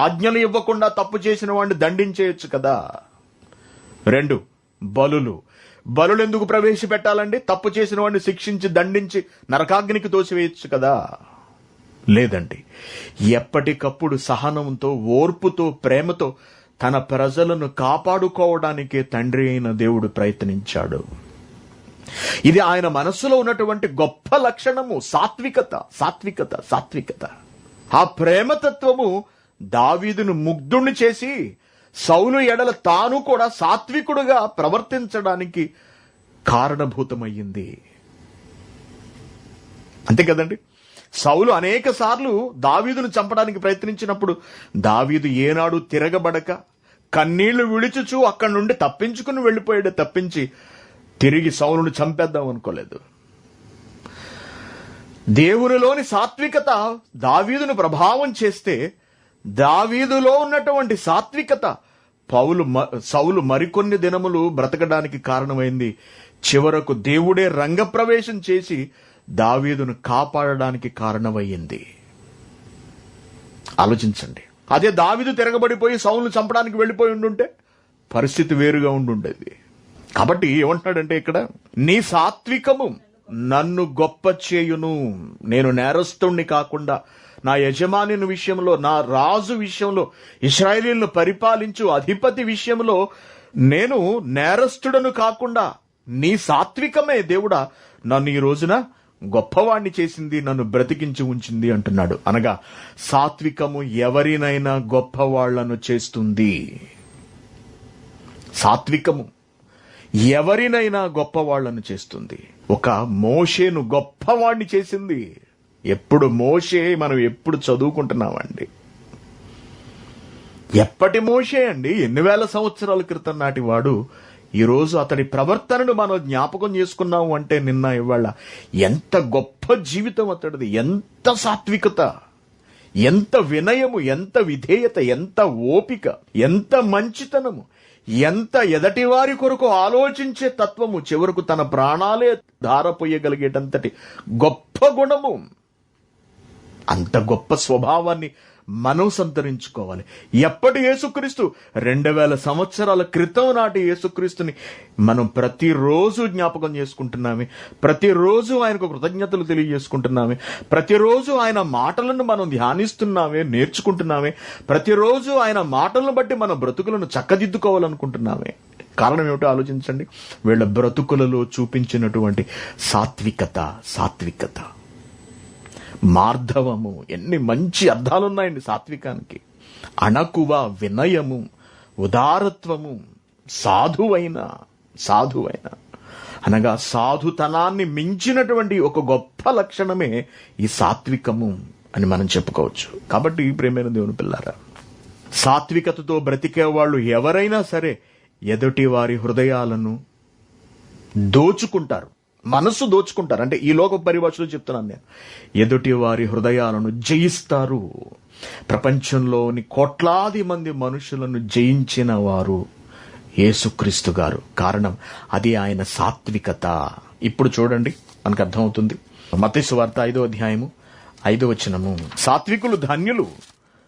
Speaker 1: ఆజ్ఞలు ఇవ్వకుండా తప్పు చేసిన వాడిని దండించేయచ్చు కదా. 2 బలులు ఎందుకు ప్రవేశపెట్టాలండి? తప్పు చేసిన వాడిని శిక్షించి దండించి నరకాగ్నికి తోసివేయచ్చు కదా. లేదండి, ఎప్పటికప్పుడు సహనంతో, ఓర్పుతో, ప్రేమతో తన ప్రజలను కాపాడుకోవడానికే తండ్రి అయిన దేవుడు ప్రయత్నించాడు. ఇది ఆయన మనస్సులో ఉన్నటువంటి గొప్ప లక్షణము, సాత్వికత. ఆ ప్రేమతత్వము దావీదును ముగ్ధుణ్ణి చేసి సౌలు ఎడల తాను కూడా సాత్వికుడుగా ప్రవర్తించడానికి కారణభూతమయ్యింది. అంతే కదండి. సౌలు అనేక సార్లు దావీదును చంపడానికి ప్రయత్నించినప్పుడు దావీదు ఏనాడు తిరగబడక కన్నీళ్లు విడిచుచూ అక్కడి నుండి తప్పించుకుని వెళ్లిపోయాడు తప్పించి తిరిగి సౌలును చంపేద్దాం అనుకోలేదు. దేవునిలోని సాత్వికత దావీదును ప్రభావం చేస్తే దావీదులో ఉన్నటువంటి సాత్వికత సౌలు మరికొన్ని దినములు బ్రతకడానికి కారణమైంది. చివరకు దేవుడే రంగప్రవేశం చేసి దావీదును కాపాడడానికి కారణమయ్యింది. ఆలోచించండి. అదే దావీదు తిరగబడిపోయి సౌలును చంపడానికి వెళ్లిపోయి ఉండుంటే పరిస్థితి వేరుగా ఉండుండేది. కాబట్టి ఏమంటున్నాడంటే ఇక్కడ, నీ సాత్వికము నన్ను గొప్ప చేయును. నేను నేరస్తుణ్ణి కాకుండా నా యజమాని విషయంలో, నా రాజు విషయంలో, ఇశ్రాయేలీయులను పరిపాలించు అధిపతి విషయంలో నేను నేరస్తుడను కాకుండా నీ సాత్వికమే దేవుడా నన్ను ఈ రోజున గొప్పవాణ్ణి చేసింది, నన్ను బ్రతికించి ఉంచింది అంటున్నాడు. అనగా సాత్వికము ఎవరినైనా గొప్పవాళ్లను చేస్తుంది. సాత్వికము ఎవరినైనా గొప్పవాళ్లను చేస్తుంది. ఒక మోషేను గొప్పవాణ్ణి చేసింది. ఎప్పుడు మోషే మనం ఎప్పుడు చదువుకుంటున్నామండి? ఎప్పటి మోషే అండి? ఎన్ని వేల సంవత్సరాల క్రితం నాటి వాడు. ఈరోజు అతడి ప్రవర్తనను మనం జ్ఞాపకం చేసుకున్నాము అంటే నిన్న ఇవాళ ఎంత గొప్ప జీవితం అతడిది, ఎంత సాత్వికత, ఎంత వినయము, ఎంత విధేయత, ఎంత ఓపిక, ఎంత మంచితనము, ఎంత ఎదటి వారి కొరకు ఆలోచించే తత్వము, చివరకు తన ప్రాణాలే ధారపోయగలిగేటంతటి గొప్ప గుణము, అంత గొప్ప స్వభావాన్ని మనం సంతరించుకోవాలి. ఎప్పటి యేసుక్రీస్తు? 2000 సంవత్సరాల క్రితం నాటి యేసుక్రీస్తుని మనం ప్రతిరోజు జ్ఞాపకం చేసుకుంటున్నామే, ప్రతిరోజు ఆయనకు కృతజ్ఞతలు తెలియజేసుకుంటున్నామే, ప్రతిరోజు ఆయన మాటలను మనం ధ్యానిస్తున్నామే, నేర్చుకుంటున్నామే, ప్రతిరోజు ఆయన మాటలను బట్టి మన బ్రతుకులను చక్కదిద్దుకోవాలనుకుంటున్నామే. కారణం ఏమిటో ఆలోచించండి. వీళ్ళ బ్రతుకులలో చూపించినటువంటి సాత్వికత, మార్ధవము. ఎన్ని మంచి అర్థాలున్నాయండి సాత్వికానికి. అణకువ, వినయము, ఉదారత్వము, సాధువైన అనగా సాధుతనాన్ని మించినటువంటి ఒక గొప్ప లక్షణమే ఈ సాత్వికము అని మనం చెప్పుకోవచ్చు. కాబట్టి ప్రియమైన దేవుని పిల్లారా, సాత్వికతతో బ్రతికే వాళ్ళు ఎవరైనా సరే ఎదుటి వారి హృదయాలను దోచుకుంటారు, మనస్సు దోచుకుంటారు. అంటే ఈ లోక పరిభాషలో చెప్తున్నాను నేను. ఎదుటి వారి హృదయాలను జయిస్తారు. ప్రపంచంలోని కోట్లాది మంది మనుషులను జయించిన వారు యేసుక్రీస్తు గారు. కారణం అది ఆయన సాత్వికత. ఇప్పుడు చూడండి, మనకు అర్థమవుతుంది. మత్తయి సువార్త 5వ అధ్యాయము 5వ వచనము, సాత్వికులు ధన్యులు,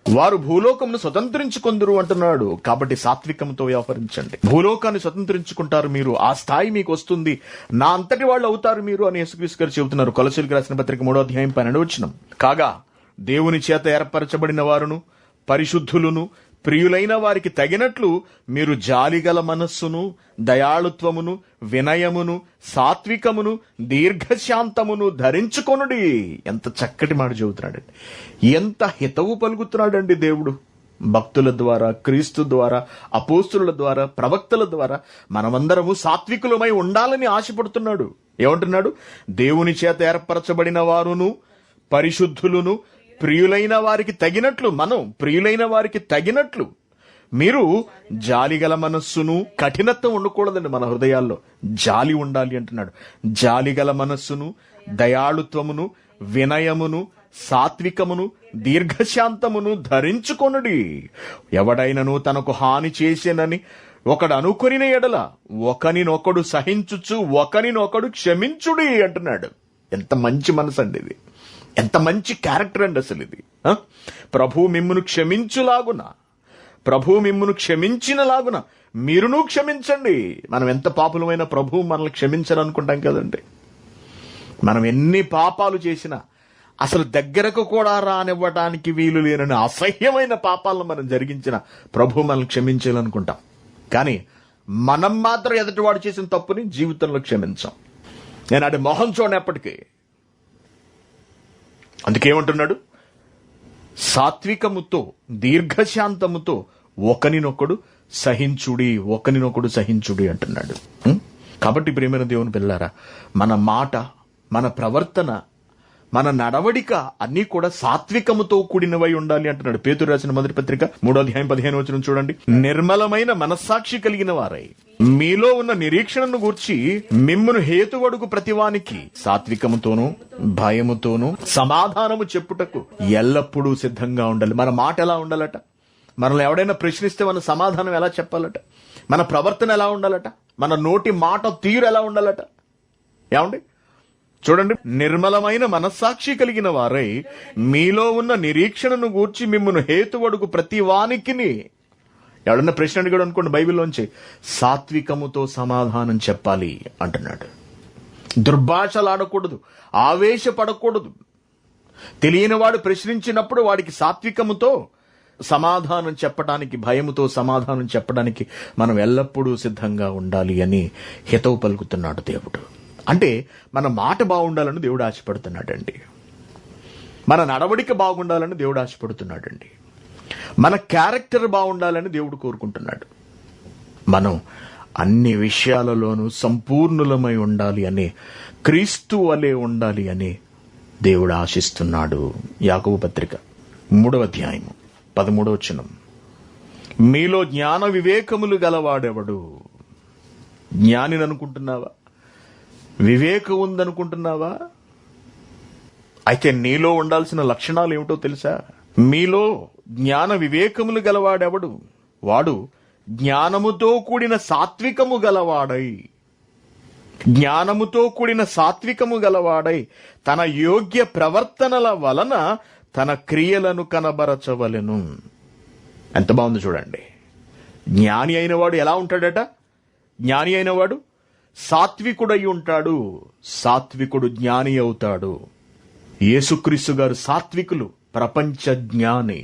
Speaker 1: వారు భూలోకమును స్వతంత్రించుకొందురు అంటున్నాడు. కాబట్టి సాత్వికంతో వ్యవహరించండి. భూలోకాన్ని స్వతంత్రించుకుంటారు మీరు, ఆ స్థాయి మీకు వస్తుంది, నా అంతటి వాళ్ళు అవుతారు మీరు అని యేసుక్రీస్తు గారు చెబుతున్నారు. కొలసీలకు రాసిన పత్రిక 3వ అధ్యాయం 12వ వచనం. కాగా దేవుని చేత ఏర్పరచబడిన వారును పరిశుద్ధులను ప్రియులైన వారికి తగినట్లు మీరు జాలిగల మనస్సును, దయాళుత్వమును, వినయమును, సాత్వికమును, దీర్ఘశాంతమును ధరించుకొనుడి. ఎంత చక్కటి మాట చెబుతున్నాడండి, ఎంత హితవు పలుకుతున్నాడండి దేవుడు. భక్తుల ద్వారా, క్రీస్తు ద్వారా, అపోస్తుల ద్వారా, ప్రవక్తల ద్వారా మనమందరము సాత్వికులమై ఉండాలని ఆశపడుతున్నాడు. ఏమంటున్నాడు? దేవుని చేత ఏర్పరచబడిన వారును పరిశుద్ధులను ప్రియులైన వారికి తగినట్లు, మనం ప్రియులైన వారికి తగినట్లు మీరు జాలిగల మనస్సును, కఠినత్వం ఉండకూడదండి మన హృదయాల్లో, జాలి ఉండాలి అంటున్నాడు. జాలిగల మనస్సును, దయాళుత్వమును, వినయమును, సాత్వికమును, దీర్ఘశాంతమును ధరించుకొనుడి. ఎవడైనను తనకు హాని చేసేనని ఒకడు అనుకొనిన ఎడల ఒకనినొకడు సహించుచు ఒకనినొకడు క్షమించుడి అంటున్నాడు. ఎంత మంచి మనసు అండి ఇది, ఎంత మంచి క్యారెక్టర్ అండి అసలు ఇది. ప్రభు మిమ్మును క్షమించులాగున, ప్రభు మిమ్మును క్షమించినలాగున మీరును క్షమించండి. మనం ఎంత పాపులమైన ప్రభు మనల్ని క్షమించాలనుకుంటాం కదండి. మనం ఎన్ని పాపాలు చేసినా అసలు దగ్గరకు కూడా రానివ్వటానికి వీలు లేనని అసహ్యమైన పాపాలను మనం జరిగించిన ప్రభు మనల్ని క్షమించాలనుకుంటాం. కానీ మనం మాత్రం ఎదుటివాడు చేసిన తప్పుని జీవితంలో క్షమించాం. నేను అది మొహం చూడనప్పటికీ. అందుకేమంటున్నాడు? సాత్వికముతో, దీర్ఘశాంతముతో ఒకనినొకడు సహించుడి అంటున్నాడు. కాబట్టి ప్రియమైన దేవుని పిల్లారా, మన మాట, మన ప్రవర్తన, మన నడవడిక అన్నీ కూడా సాత్వికముతో కూడినవై ఉండాలి అంటున్నాడు. పేతురు రాసిన మొదటి పత్రిక 3వ అధ్యాయం 15వ వచనం చూడండి. నిర్మలమైన మనస్సాక్షి కలిగిన వారై మీలో ఉన్న నిరీక్షణను గూర్చి మిమ్మును హేతువడుగు ప్రతివానికి సాత్వికముతోనూ భయముతోనూ సమాధానము చెప్పుటకు ఎల్లప్పుడూ సిద్ధంగా ఉండాలి. మన మాట ఎలా ఉండాలట? మనల్ని ఎవడైనా ప్రశ్నిస్తే మన సమాధానం ఎలా చెప్పాలట? మన ప్రవర్తన ఎలా ఉండాలట? మన నోటి మాట తీరు ఎలా ఉండాలట? ఏమండి చూడండి, నిర్మలమైన మనస్సాక్షి కలిగిన వారై మీలో ఉన్న నిరీక్షణను గూర్చి మిమ్మును హేతువడుగు ప్రతి వానికిని, ఎవడన్నా ప్రశ్న అడిగాడు అనుకోండి బైబిల్లోంచి, సాత్వికముతో సమాధానం చెప్పాలి అంటున్నాడు. దుర్భాషలాడకూడదు, ఆవేశపడకూడదు. తెలియనివాడు ప్రశ్నించినప్పుడు వాడికి సాత్వికముతో సమాధానం చెప్పడానికి, భయముతో సమాధానం చెప్పడానికి మనం ఎల్లప్పుడూ సిద్ధంగా ఉండాలి అని హితవు పలుకుతున్నాడు దేవుడు. అంటే మన మాట బాగుండాలని దేవుడు ఆశపడుతున్నాడండి. మన నడవడిక బాగుండాలని దేవుడు ఆశపడుతున్నాడండి. మన క్యారెక్టర్ బాగుండాలని దేవుడు కోరుకుంటున్నాడు. మనం అన్ని విషయాలలోనూ సంపూర్ణులమై ఉండాలి అని, క్రీస్తు వలె ఉండాలి అని దేవుడు ఆశిస్తున్నాడు. యాకోబు పత్రిక 3వ అధ్యాయము 13వ వచనం. మీలో జ్ఞాన వివేకములు గలవాడెవడు? జ్ఞానిని అనుకుంటున్నావా? వివేకం ఉందనుకుంటున్నావా? అయితే నీలో ఉండాల్సిన లక్షణాలు ఏమిటో తెలుసా? మీలో జ్ఞాన వివేకములు గలవాడెవడు? వాడు జ్ఞానముతో కూడిన సాత్వికము గలవాడై, జ్ఞానముతో కూడిన సాత్వికము గలవాడై తన యోగ్య ప్రవర్తనల వలన తన క్రియలను కనబరచవలెను. ఎంత బాగుంది చూడండి. జ్ఞాని అయినవాడు ఎలా ఉంటాడట? జ్ఞాని అయినవాడు సాత్వికుడై ఉంటాడు. సాత్వికుడు జ్ఞాని అవుతాడు. యేసుక్రీస్తు గారు సాత్వికులు, ప్రపంచ జ్ఞాని.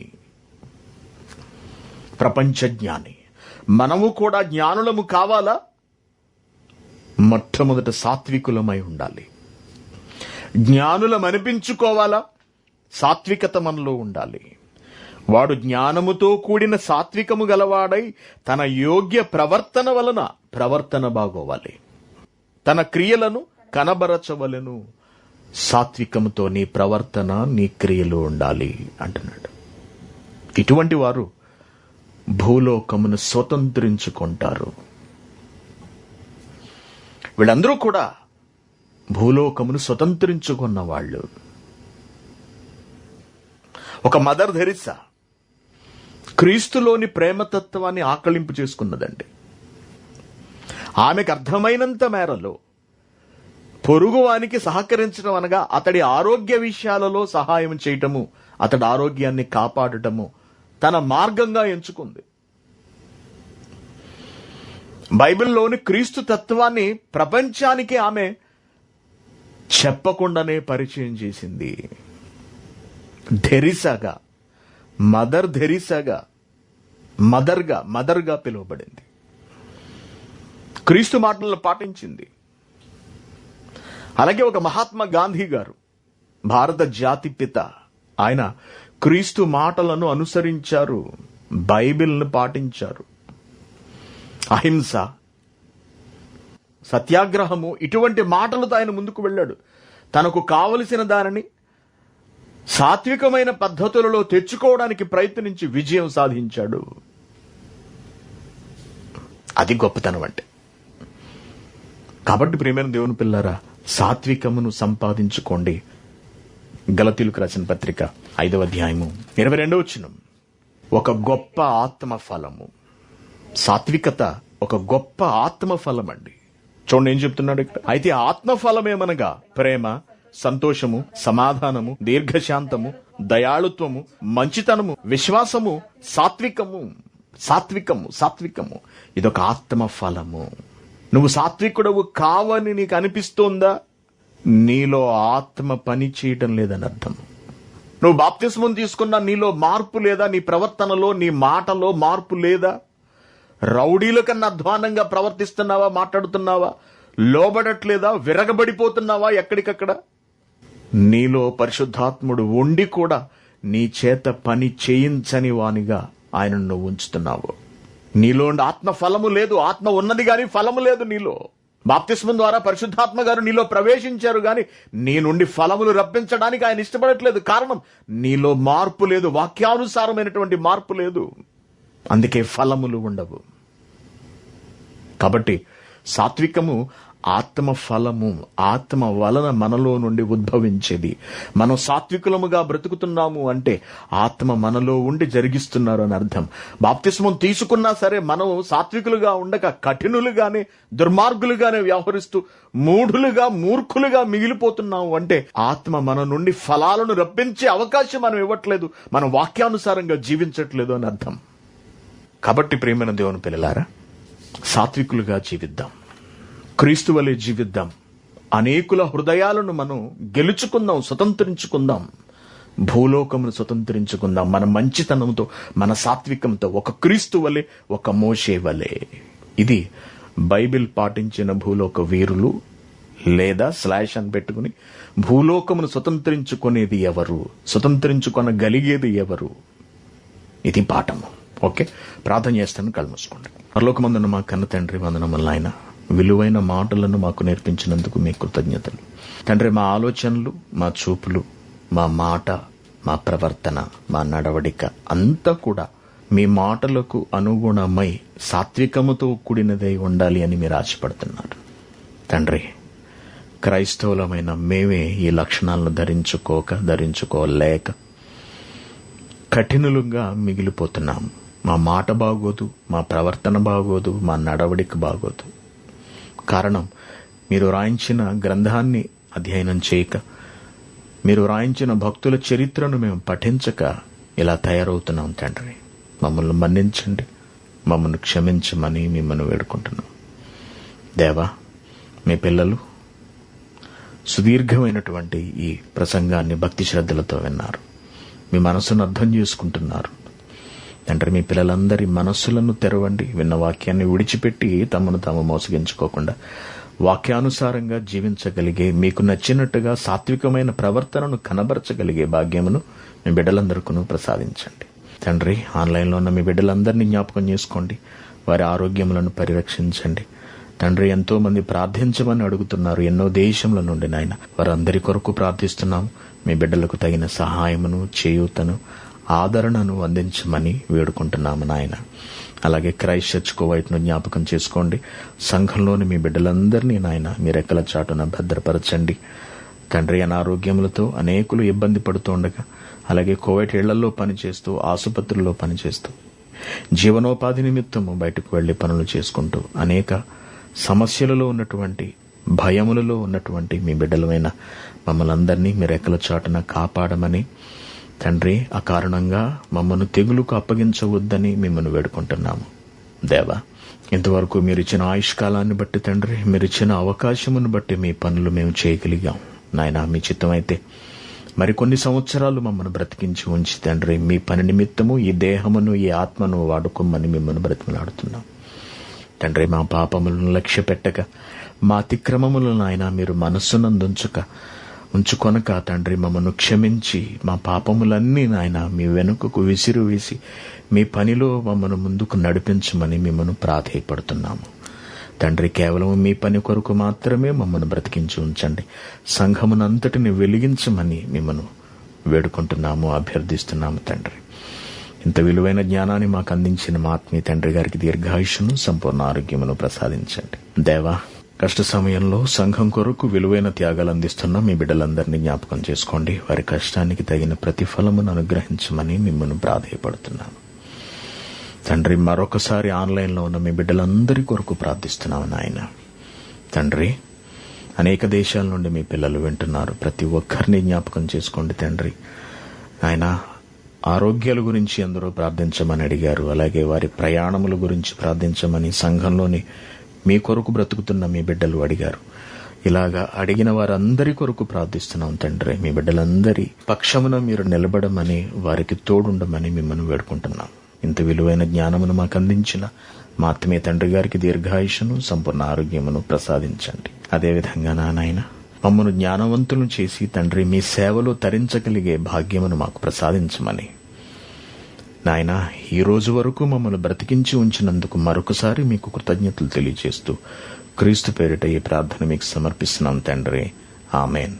Speaker 1: ప్రపంచ జ్ఞాని. మనము కూడా జ్ఞానులము కావాలా? మొట్టమొదట సాత్వికులమై ఉండాలి. జ్ఞానులం అనిపించుకోవాలా? సాత్వికత మనలో ఉండాలి. వాడు జ్ఞానముతో కూడిన సాత్వికము గలవాడై తన యోగ్య ప్రవర్తన వలన, ప్రవర్తన బాగోవాలి, తన క్రియలను కనబరచవలెను. సాత్వికముతో నీ ప్రవర్తన, నీ క్రియలు ఉండాలి అంటున్నాడు. ఇటువంటి వారు భూలోకమును స్వతంత్రించుకుంటారు. వీళ్ళందరూ కూడా భూలోకమును స్వతంత్రించుకున్న వాళ్ళు. ఒక మదర్ తెరిసా క్రీస్తులోని ప్రేమతత్వాన్ని ఆకళింపు చేసుకున్నదండి. ఆమెకు అర్థమైనంత మేరలో పొరుగువానికి సహకరించడం అనగా అతడి ఆరోగ్య విషయాలలో సహాయం చేయటము, అతడి ఆరోగ్యాన్ని కాపాడటము తన మార్గంగా ఎంచుకుంది. బైబిల్లోని క్రీస్తు తత్వాన్ని ప్రపంచానికి ఆమె చెప్పకుండానే పరిచయం చేసింది. థెరిసాగా, మదర్ థెరిసాగా, మదర్గా పిలువబడింది. క్రీస్తు మాటలను పాటించింది. అలాగే ఒక మహాత్మా గాంధీ గారు, భారత జాతి పిత, ఆయన క్రీస్తు మాటలను అనుసరించారు, బైబిల్ను పాటించారు. అహింస, సత్యాగ్రహము, ఇటువంటి మాటలతో ఆయన ముందుకు వెళ్ళాడు. తనకు కావలసిన దానిని సాత్వికమైన పద్ధతులలో తెచ్చుకోవడానికి ప్రయత్నించి విజయం సాధించాడు. అది గొప్పతనం అంటే. కాబట్టి ప్రియమైన దేవుని పిల్లారా, సాత్వికమును సంపాదించుకోండి. గలతీయులకు రాసిన పత్రిక 5వ అధ్యాయము 22వ వచనం. ఒక గొప్ప ఆత్మ ఫలము. సాత్వికత ఒక గొప్ప ఆత్మ ఫలం అండి. చూడండి ఏం చెప్తున్నాడు ఇక్కడ. అయితే ఆత్మఫలమేమనగా ప్రేమ, సంతోషము, సమాధానము, దీర్ఘశాంతము, దయాళుత్వము, మంచితనము, విశ్వాసము, సాత్వికము. ఇదొక ఆత్మ ఫలము. నువ్వు సాత్వికుడవు కావని నీకు అనిపిస్తోందా? నీలో ఆత్మ పని చేయటం లేదని అర్థం. నువ్వు బాప్తిస్మం తీసుకున్నా నీలో మార్పు లేదా? నీ ప్రవర్తనలో, నీ మాటలో మార్పు లేదా? రౌడీల కన్నా అధ్వానంగా ప్రవర్తిస్తున్నావా? మాట్లాడుతున్నావా? లోబడట్లేదా? విరగబడిపోతున్నావా ఎక్కడికక్కడ? నీలో పరిశుద్ధాత్ముడు ఉండి కూడా నీ చేత పని చేయించని వానిగా ఆయనను నువ్వు ఉంచుతున్నావు. నీలో ఆత్మ ఫలము లేదు. ఆత్మ ఉన్నది గాని ఫలము లేదు నీలో. బాప్తిస్మం ద్వారా పరిశుద్ధాత్మ గారు నీలో ప్రవేశించారు గాని నీ నుండి ఫలములు రప్పించడానికి ఆయన ఇష్టపడట్లేదు. కారణం, నీలో మార్పు లేదు, వాక్యానుసారమైనటువంటి మార్పు లేదు. అందుకే ఫలములు ఉండవు. కాబట్టి సాత్వికము ఆత్మ ఫలము, ఆత్మ వలన మనలో నుండి ఉద్భవించేది. మనం సాత్వికులముగా బ్రతుకుతున్నాము అంటే ఆత్మ మనలో ఉండి జరిగిస్తున్నారు అని అర్థం. బాప్తిస్మం తీసుకున్నా సరే మనం సాత్వికులుగా ఉండక కఠినులుగానే, దుర్మార్గులుగానే వ్యవహరిస్తూ మూర్ఖులుగా మిగిలిపోతున్నాము అంటే ఆత్మ మన నుండి ఫలాలను రప్పించే అవకాశం మనం ఇవ్వట్లేదు, మనం వాక్యానుసారంగా జీవించట్లేదు అని అర్థం. కాబట్టి ప్రియమైన దేవుని పిల్లలారా, సాత్వికులుగా జీవిద్దాం, క్రీస్తు వలె జీవిద్దాం. అనేకుల హృదయాలను మనం గెలుచుకుందాం, స్వతంత్రించుకుందాం. భూలోకమును స్వతంత్రించుకుందాం మన మంచితనంతో, మన సాత్వికంతో. ఒక క్రీస్తు వలె, ఒక మోషే వలె. ఇది బైబిల్ పాటించిన భూలోక వీరులు, లేదా స్లాష్ అని పెట్టుకుని భూలోకమును స్వతంత్రించుకునేది ఎవరు, స్వతంత్రించుకొనగలిగేది ఎవరు? ఇది పాఠము. ఓకే, ప్రార్థన చేస్తాను. కళ్ళు మూసుకోండి. పరలోకమందున్న మా కన్న తండ్రి, వందనములు నాయన. విలువైన మాటలను మాకు నేర్పించినందుకు మీ కృతజ్ఞతలు తండ్రి. మా ఆలోచనలు, మా చూపులు, మా మాట, మా ప్రవర్తన, మా నడవడిక అంతా కూడా మీ మాటలకు అనుగుణమై సాత్వికముతో కూడినదై ఉండాలి అని మీరు ఆశపడుతున్నారు తండ్రి. క్రైస్తవులమైన మేమే ఈ లక్షణాలను ధరించుకోలేక కఠినులుగా మిగిలిపోతున్నాము. మా మాట బాగోదు, మా ప్రవర్తన బాగోదు, మా నడవడిక బాగోదు. కారణం, మీరు రాయించిన గ్రంథాన్ని అధ్యయనం చేయక, మీరు రాయించిన భక్తుల చరిత్రను మేము పఠించక ఇలా తయారవుతున్నాం తండ్రి. మమ్మల్ని మన్నించండి, మమ్మల్ని క్షమించమని మిమ్మల్ని వేడుకుంటున్నాం. దేవా, మీ పిల్లలు సుదీర్ఘమైనటువంటి ఈ ప్రసంగాన్ని భక్తి శ్రద్ధలతో విన్నారు. మీ మనసును అర్థం చేసుకుంటున్నారు తండ్రి. మీ పిల్లలందరి మనస్సులను తెరవండి. విన్న వాక్యాన్ని విడిచిపెట్టి తమను తాము మోసగించుకోకుండా వాక్యానుసారంగా జీవించగలిగే, మీకు నచ్చినట్టుగా సాత్వికమైన ప్రవర్తనను కనబరచగలిగే భాగ్యమును మీ బిడ్డలందరికీ ప్రసాదించండి తండ్రి. ఆన్లైన్లో ఉన్న మీ బిడ్డలందరినీ జ్ఞాపకం చేసుకోండి. వారి ఆరోగ్యములను పరిరక్షించండి తండ్రి. ఎంతో మంది ప్రార్థించమని అడుగుతున్నారు ఎన్నో దేశంల నుండి నాయన. వారందరి కొరకు ప్రార్థిస్తున్నాము. మీ బిడ్డలకు తగిన సహాయమును, చేయూతను, ఆదరణను అందించమని వేడుకుంటున్నాము నాయన. అలాగే క్రైస్ట్ చర్చ్ కువైట్ను జ్ఞాపకం చేసుకోండి. సంఘంలోని మీ బిడ్డలందరినీ నాయన మీ రెక్కల చాటున భద్రపరచండి తండ్రి. అనారోగ్యములతో అనేకులు ఇబ్బంది పడుతూ ఉండగా, అలాగే కువైట్ ఇళ్లలో పనిచేస్తూ, ఆసుపత్రుల్లో పనిచేస్తూ, జీవనోపాధి నిమిత్తము బయటకు వెళ్లి పనులు చేసుకుంటూ, అనేక సమస్యలలో ఉన్నటువంటి, భయములలో ఉన్నటువంటి మీ బిడ్డలమైన మమ్మల్ని అందరినీ మీ రెక్కల చాటున కాపాడమని తండ్రి. అకారణంగా మమ్మను తెగులుకు అప్పగించవద్దని మిమ్మల్ని వేడుకుంటున్నాము దేవా. ఇంతవరకు మీరిచ్చిన ఆయుష్కాలాన్ని బట్టి తండ్రి, మీరిచ్చిన అవకాశమును బట్టి మీ పనులు మేము చేయగలిగాం నాయన. మీ చిత్తమైతే మరికొన్ని సంవత్సరాలు మమ్మల్ని బ్రతికించి ఉంచి తండ్రి, మీ పని నిమిత్తము ఈ దేహమును, ఈ ఆత్మను వాడుకోమని మిమ్మల్ని బ్రతిమలాడుతున్నాం తండ్రి. మా పాపములను లక్ష్య పెట్టక, మా అతిక్రమములను ఆయన మీరు ఉంచుకొనక తండ్రి, మమ్మను క్షమించి మా పాపములన్నీ నాయన మీ వెనుకకు విసిరివేసి మీ పనిలో మమ్మను ముందుకు నడిపించమని మిమ్మల్ని ప్రాధేయపడుతున్నాము తండ్రి. కేవలం మీ పని కొరకు మాత్రమే మమ్మల్ని బ్రతికించి ఉంచండి. సంఘమునంతటిని వెలిగించమని మిమ్మల్ని వేడుకుంటున్నాము, అభ్యర్థిస్తున్నాము తండ్రి. ఇంత విలువైన జ్ఞానాన్ని మాకు అందించిన మా ఆత్మీయ తండ్రి గారికి దీర్ఘాయుష్ను, సంపూర్ణ ఆరోగ్యమును ప్రసాదించండి దేవా. కష్ట సమయంలో సంఘం కొరకు విలువైన త్యాగాలు అందిస్తున్న మీ బిడ్డలందరినీ జ్ఞాపకం చేసుకోండి. వారి కష్టానికి తగిన ప్రతిఫలమును అనుగ్రహించమని మిమ్మల్ని ప్రాధేయపడుతున్నాను తండ్రి. మరొకసారి ఆన్లైన్లో ఉన్న మీ బిడ్డలందరి కొరకు ప్రార్థిస్తున్నాము నాయన తండ్రి. అనేక దేశాల నుండి మీ పిల్లలు వింటున్నారు. ప్రతి ఒక్కరిని జ్ఞాపకం చేసుకోండి తండ్రి. ఆయన ఆరోగ్యాల గురించి అందరూ ప్రార్థించమని అడిగారు. అలాగే వారి ప్రయాణముల గురించి ప్రార్థించమని సంఘంలోని మీ కొరకు బ్రతుకుతున్న మీ బిడ్డలు అడిగారు. ఇలాగా అడిగిన వారందరి కొరకు ప్రార్థిస్తున్నాం తండ్రి. మీ బిడ్డలందరి పక్షమున మీరు నిలబడమని, వారికి తోడుండమని మిమ్మల్ని వేడుకుంటున్నాం. ఇంత విలువైన జ్ఞానమును మాకు అందించిన మా ఆత్మీయ తండ్రి గారికి దీర్ఘాయుషును, సంపూర్ణ ఆరోగ్యమును ప్రసాదించండి. అదేవిధంగా నాయన మమ్మను జ్ఞానవంతులను చేసి తండ్రి మీ సేవలో తరించగలిగే భాగ్యమును మాకు ప్రసాదించమని నాయన, ఈ రోజు వరకు మమ్మల్ని బ్రతికించి ఉంచినందుకు మరొకసారి మీకు కృతజ్ఞతలు తెలియజేస్తూ క్రీస్తు పేరిట ఈ ప్రార్థన మీకు సమర్పిస్తున్నాం తండ్రి. ఆమెన్.